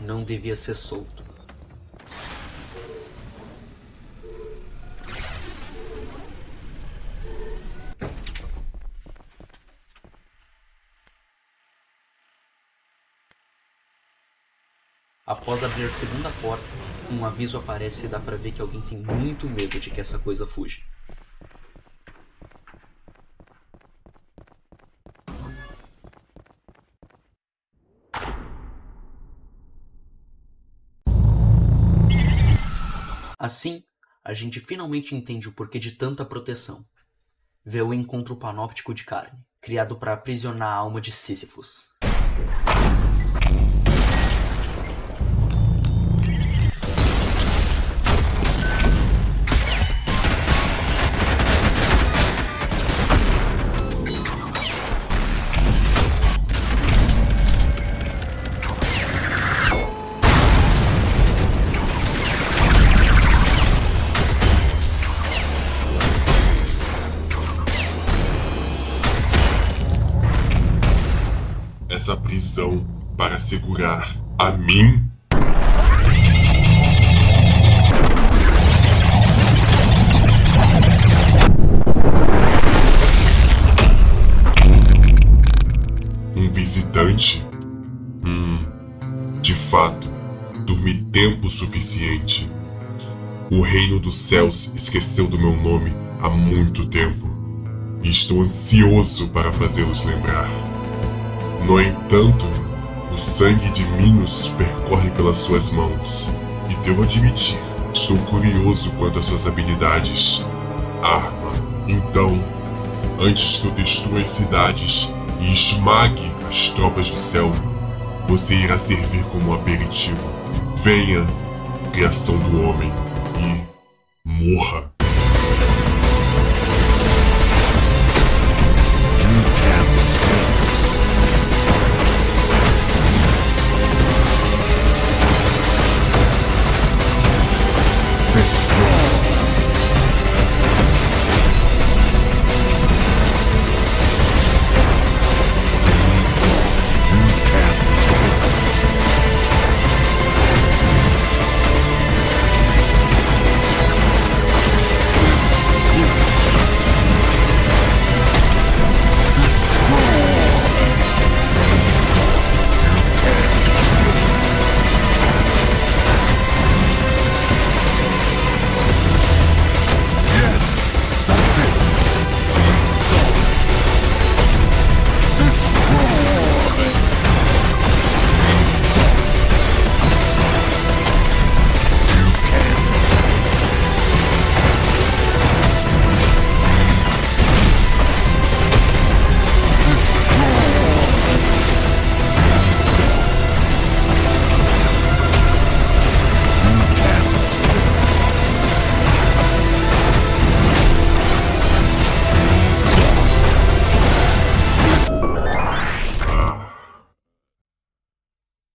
não devia ser solto. Após abrir a segunda porta, um aviso aparece e dá pra ver que alguém tem muito medo de que essa coisa fuja. Assim, a gente finalmente entende o porquê de tanta proteção. V1 encontra o panóptico de carne, criado para aprisionar a alma de Sísifos. Essa prisão para segurar a mim? Um visitante? De fato, dormi tempo suficiente. O reino dos céus esqueceu do meu nome há muito tempo e estou ansioso para fazê-los lembrar. No entanto, o sangue de Minos percorre pelas suas mãos, e devo admitir, estou curioso quanto às suas habilidades. Arma. Então, antes que eu destrua as cidades e esmague as tropas do céu, você irá servir como aperitivo. Venha, criação do homem, e morra.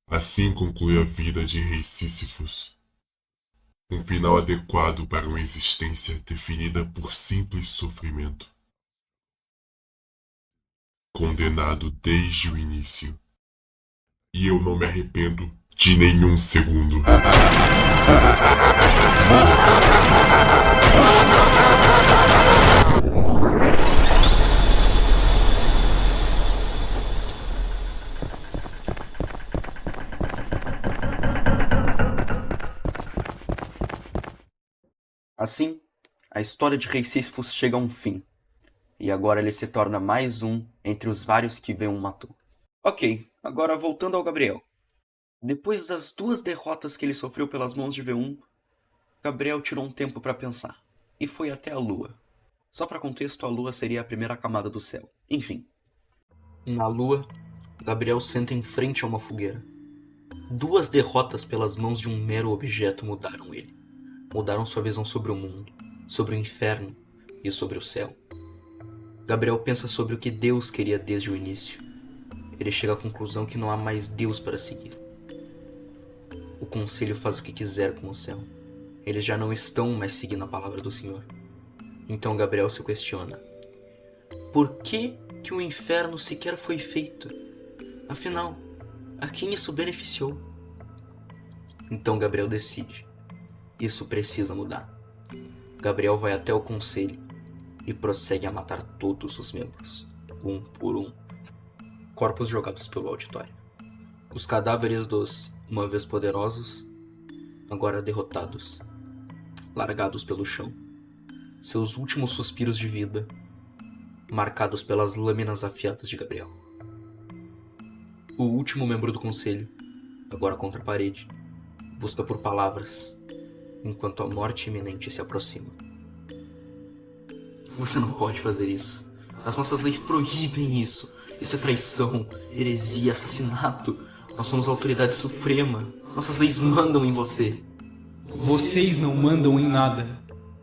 Assim conclui a vida de Rei Sísifos. Um final adequado para uma existência definida por simples sofrimento. Condenado desde o início. E eu não me arrependo de nenhum segundo. Assim, a história de Rei Sísifos chega a um fim, e agora ele se torna mais um entre os vários que V1 matou. Ok, agora voltando ao Gabriel. Depois das 2 derrotas que ele sofreu pelas mãos de V1, Gabriel tirou um tempo para pensar, e foi até a Lua. Só para contexto, a Lua seria a primeira camada do céu. Enfim. Na Lua, Gabriel senta em frente a uma fogueira. 2 derrotas pelas mãos de um mero objeto mudaram ele. Mudaram sua visão sobre o mundo, sobre o inferno e sobre o céu. Gabriel pensa sobre o que Deus queria desde o início. Ele chega à conclusão que não há mais Deus para seguir. O conselho faz o que quiser com o céu. Eles já não estão mais seguindo a palavra do Senhor. Então Gabriel se questiona: por que o inferno sequer foi feito? Afinal, a quem isso beneficiou? Então Gabriel decide: isso precisa mudar. Gabriel vai até o conselho e prossegue a matar todos os membros, um por um. Corpos jogados pelo auditório. Os cadáveres dos, uma vez poderosos, agora derrotados, largados pelo chão. Seus últimos suspiros de vida, marcados pelas lâminas afiadas de Gabriel. O último membro do conselho, agora contra a parede, busca por palavras, enquanto a morte iminente se aproxima. Você não pode fazer isso. As nossas leis proíbem isso. Isso é traição, heresia, assassinato. Nós somos a autoridade suprema. Nossas leis mandam em você. Vocês não mandam em nada.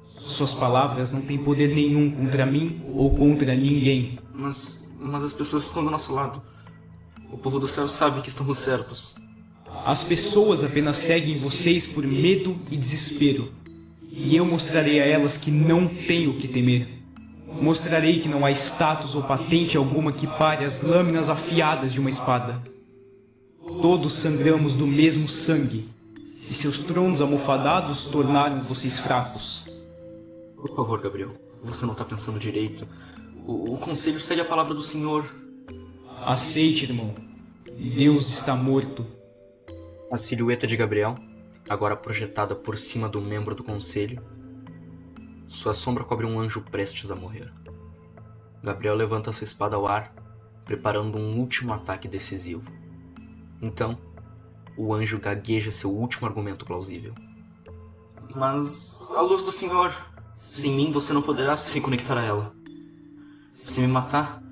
Suas palavras não têm poder nenhum contra mim ou contra ninguém. Mas as pessoas estão do nosso lado. O povo do céu sabe que estamos certos. As pessoas apenas seguem vocês por medo e desespero. E eu mostrarei a elas que não têm o que temer. Mostrarei que não há status ou patente alguma que pare as lâminas afiadas de uma espada. Todos sangramos do mesmo sangue, e seus tronos almofadados tornaram vocês fracos. Por favor, Gabriel, você não está pensando direito. O conselho segue a palavra do Senhor. Aceite, irmão. Deus está morto. A silhueta de Gabriel, agora projetada por cima do membro do conselho. Sua sombra cobre um anjo prestes a morrer. Gabriel levanta sua espada ao ar, preparando um último ataque decisivo. Então, o anjo gagueja seu último argumento plausível. Mas a luz do Senhor, sem mim você não poderá se reconectar a ela. Se me matar,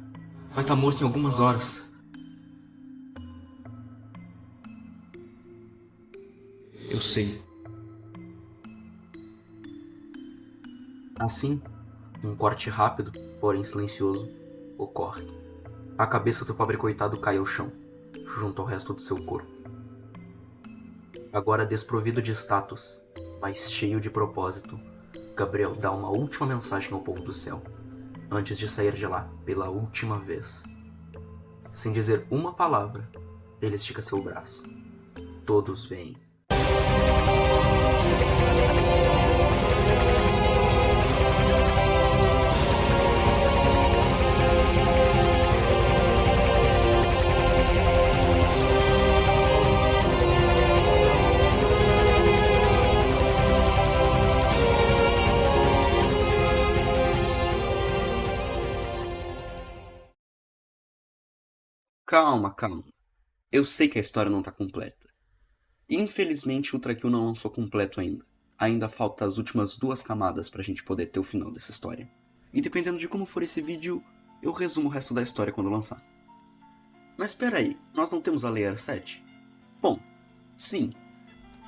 vai estar morto em algumas horas. Eu sei. Assim, um corte rápido, porém silencioso, ocorre. A cabeça do pobre coitado cai ao chão, junto ao resto do seu corpo. Agora desprovido de status, mas cheio de propósito, Gabriel dá uma última mensagem ao povo do céu, antes de sair de lá pela última vez. Sem dizer uma palavra, ele estica seu braço. Todos veem. Calma. Eu sei que a história não tá completa. Infelizmente, o Ultra Kill não lançou completo ainda. Ainda falta as últimas 2 camadas pra gente poder ter o final dessa história. E dependendo de como for esse vídeo, eu resumo o resto da história quando lançar. Mas espera aí, nós não temos a Layer 7? Bom, sim.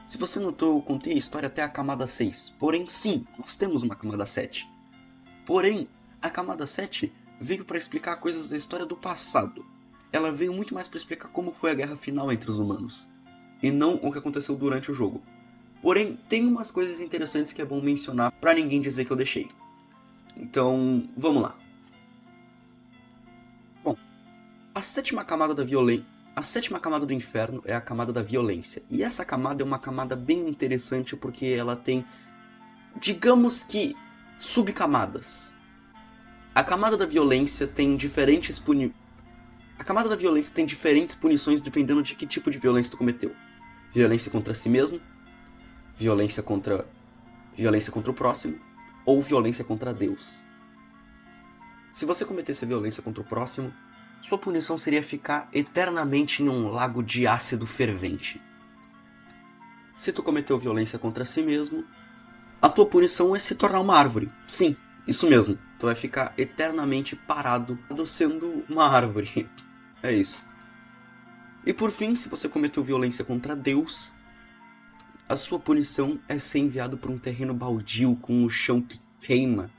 Se você notou, eu contei a história até a camada 6. Porém, sim, nós temos uma camada 7. Porém, a camada 7 veio pra explicar coisas da história do passado. Ela veio muito mais para explicar como foi a guerra final entre os humanos, e não o que aconteceu durante o jogo. Porém, tem umas coisas interessantes que é bom mencionar para ninguém dizer que eu deixei. Então, vamos lá. Bom, a sétima camada do inferno é a camada da violência, e essa camada é uma camada bem interessante porque ela tem, digamos que, subcamadas. A camada da violência tem diferentes punições dependendo de que tipo de violência tu cometeu. Violência contra si mesmo, violência contra o próximo, ou violência contra Deus. Se você cometesse violência contra o próximo, sua punição seria ficar eternamente em um lago de ácido fervente. Se tu cometeu violência contra si mesmo, a tua punição é se tornar uma árvore. Sim, isso mesmo. Tu vai ficar eternamente parado sendo uma árvore. É isso. E por fim, se você cometeu violência contra Deus, a sua punição é ser enviado para um terreno baldio com o chão que queima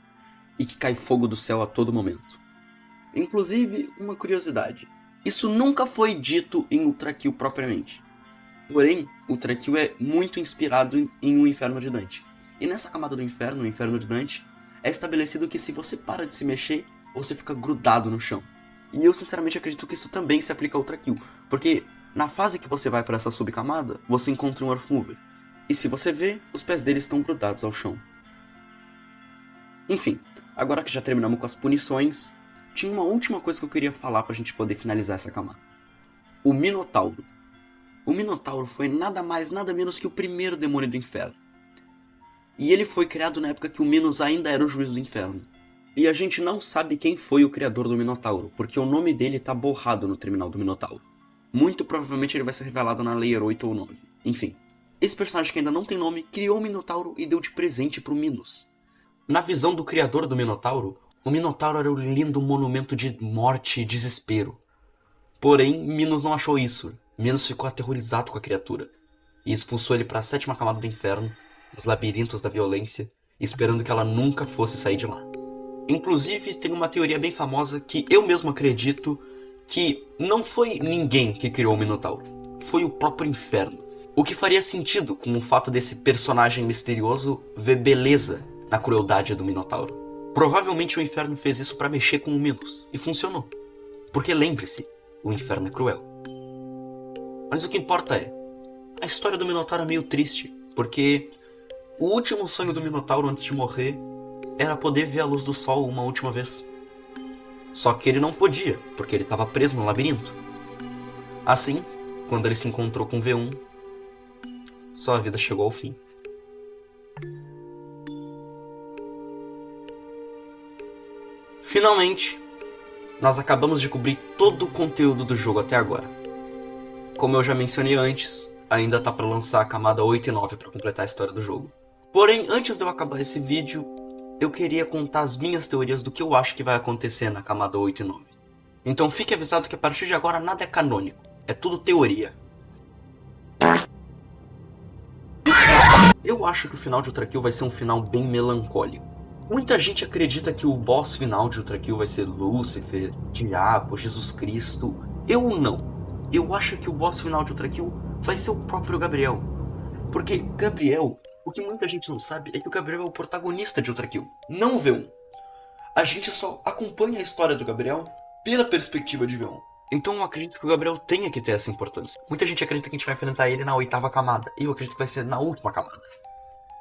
e que cai fogo do céu a todo momento. Inclusive, uma curiosidade. Isso nunca foi dito em Ultra Kill propriamente. Porém, Ultra Kill é muito inspirado em O Inferno de Dante. E nessa camada do inferno, o inferno de Dante, é estabelecido que se você para de se mexer, você fica grudado no chão. E eu sinceramente acredito que isso também se aplica ao Trakil, porque na fase que você vai para essa subcamada, você encontra um Earthmover. E se você vê, os pés dele estão grudados ao chão. Enfim, agora que já terminamos com as punições, tinha uma última coisa que eu queria falar pra gente poder finalizar essa camada. O Minotauro. O Minotauro foi nada mais, nada menos que o primeiro demônio do inferno. E ele foi criado na época que o Minos ainda era o juiz do inferno. E a gente não sabe quem foi o criador do Minotauro, porque o nome dele tá borrado no terminal do Minotauro. Muito provavelmente ele vai ser revelado na Layer 8 ou 9. Enfim, esse personagem que ainda não tem nome criou o Minotauro e deu de presente pro Minos. Na visão do criador do Minotauro, o Minotauro era um lindo monumento de morte e desespero. Porém, Minos não achou isso. Minos ficou aterrorizado com a criatura e expulsou ele para a 7ª camada do inferno, os labirintos da violência, esperando que ela nunca fosse sair de lá. Inclusive, tem uma teoria bem famosa que eu mesmo acredito que não foi ninguém que criou o Minotauro, foi o próprio inferno. O que faria sentido com o fato desse personagem misterioso ver beleza na crueldade do Minotauro. Provavelmente o inferno fez isso para mexer com o Minos, e funcionou. Porque lembre-se, o inferno é cruel. Mas o que importa é, a história do Minotauro é meio triste, porque o último sonho do Minotauro antes de morrer era poder ver a luz do sol uma última vez. Só que ele não podia, porque ele estava preso no labirinto. Assim, quando ele se encontrou com V1, sua vida chegou ao fim. Finalmente, nós acabamos de cobrir todo o conteúdo do jogo até agora. Como eu já mencionei antes, ainda tá para lançar a camada 8 e 9 para completar a história do jogo. Porém, antes de eu acabar esse vídeo, eu queria contar as minhas teorias do que eu acho que vai acontecer na camada 8 e 9. Então fique avisado que a partir de agora nada é canônico, é tudo teoria. Eu acho que o final de Ultrakill vai ser um final bem melancólico. Muita gente acredita que o boss final de Ultrakill vai ser Lúcifer, Diabo, Jesus Cristo. Eu não. Eu acho que o boss final de Ultrakill vai ser o próprio Gabriel. Porque Gabriel, o que muita gente não sabe é que o Gabriel é o protagonista de Ultrakill, não o V1. A gente só acompanha a história do Gabriel pela perspectiva de V1. Então eu acredito que o Gabriel tenha que ter essa importância. Muita gente acredita que a gente vai enfrentar ele na 8ª camada. E eu acredito que vai ser na última camada.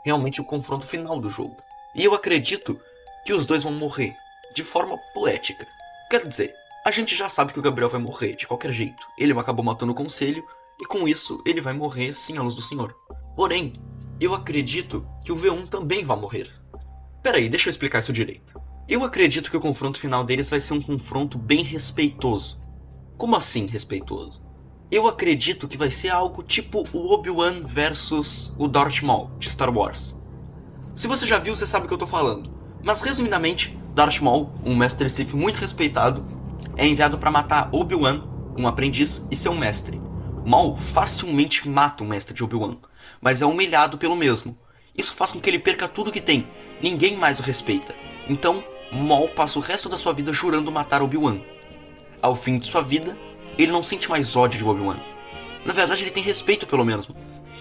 Realmente o confronto final do jogo. E eu acredito que os dois vão morrer de forma poética. Quer dizer, a gente já sabe que o Gabriel vai morrer de qualquer jeito. Ele acabou matando o conselho e com isso ele vai morrer sem a luz do Senhor. Porém, eu acredito que o V1 também vai morrer. Peraí, deixa eu explicar isso direito. Eu acredito que o confronto final deles vai ser um confronto bem respeitoso. Como assim respeitoso? Eu acredito que vai ser algo tipo o Obi-Wan versus o Darth Maul de Star Wars. Se você já viu, você sabe o que eu tô falando. Mas resumidamente, Darth Maul, um mestre Sith muito respeitado, é enviado para matar Obi-Wan, um aprendiz, e seu mestre. Maul facilmente mata o mestre de Obi-Wan, mas é humilhado pelo mesmo. Isso faz com que ele perca tudo que tem, ninguém mais o respeita. Então, Maul passa o resto da sua vida jurando matar Obi-Wan. Ao fim de sua vida, ele não sente mais ódio de Obi-Wan. Na verdade, ele tem respeito pelo mesmo.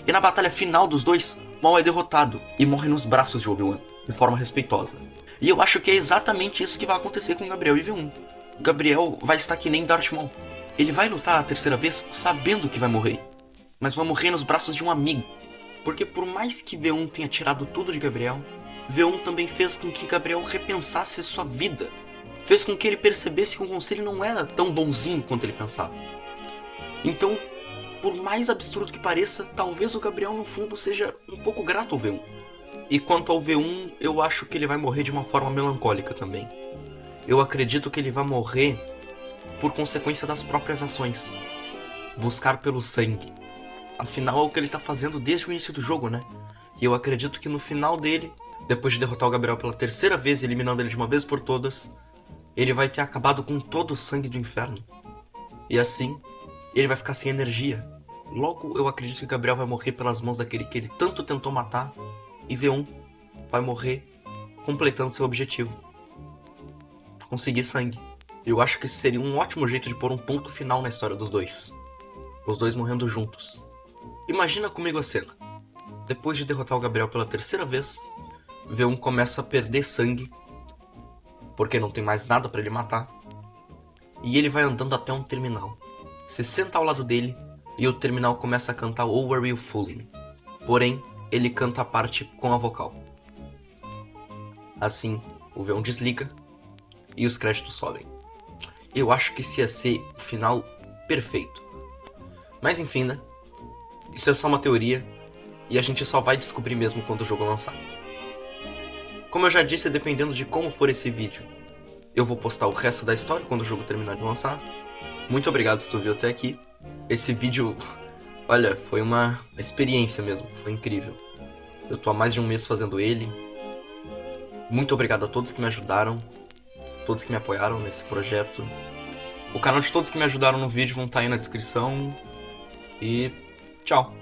E na batalha final dos dois, Maul é derrotado e morre nos braços de Obi-Wan, de forma respeitosa. E eu acho que é exatamente isso que vai acontecer com Gabriel e V1. Gabriel vai estar que nem Darth Maul. Ele vai lutar a terceira vez sabendo que vai morrer, mas vai morrer nos braços de um amigo. Porque por mais que V1 tenha tirado tudo de Gabriel, V1 também fez com que Gabriel repensasse sua vida. Fez com que ele percebesse que o conselho não era tão bonzinho quanto ele pensava. Então, por mais absurdo que pareça, talvez o Gabriel no fundo seja um pouco grato ao V1. E quanto ao V1, eu acho que ele vai morrer de uma forma melancólica também. Eu acredito que ele vai morrer por consequência das próprias ações. Buscar pelo sangue. Afinal é o que ele tá fazendo desde o início do jogo, né? E eu acredito que no final dele, depois de derrotar o Gabriel pela terceira vez, eliminando ele de uma vez por todas, ele vai ter acabado com todo o sangue do inferno. E assim, ele vai ficar sem energia. Logo, eu acredito que Gabriel vai morrer pelas mãos daquele que ele tanto tentou matar, e V1 vai morrer completando seu objetivo. Conseguir sangue. Eu acho que seria um ótimo jeito de pôr um ponto final na história dos dois. Os dois morrendo juntos. Imagina comigo a cena. depois de derrotar o Gabriel pela terceira vez, V1 começa a perder sangue, porque não tem mais nada pra ele matar, e ele vai andando até um terminal. Se senta ao lado dele, e o terminal começa a cantar Oh Were You Fooling? Porém, ele canta a parte com a vocal. Assim, o V1 desliga, e os créditos sobem. Eu acho que esse ia ser o final perfeito. Mas enfim, né? Isso é só uma teoria, e a gente só vai descobrir mesmo quando o jogo lançar. Como eu já disse, dependendo de como for esse vídeo, eu vou postar o resto da história quando o jogo terminar de lançar. Muito obrigado se tu viu até aqui. Esse vídeo, olha, foi uma experiência mesmo, foi incrível. Eu tô há mais de um mês fazendo ele. Muito obrigado a todos que me ajudaram, todos que me apoiaram nesse projeto. O canal de todos que me ajudaram no vídeo vão estar aí na descrição. E tchau!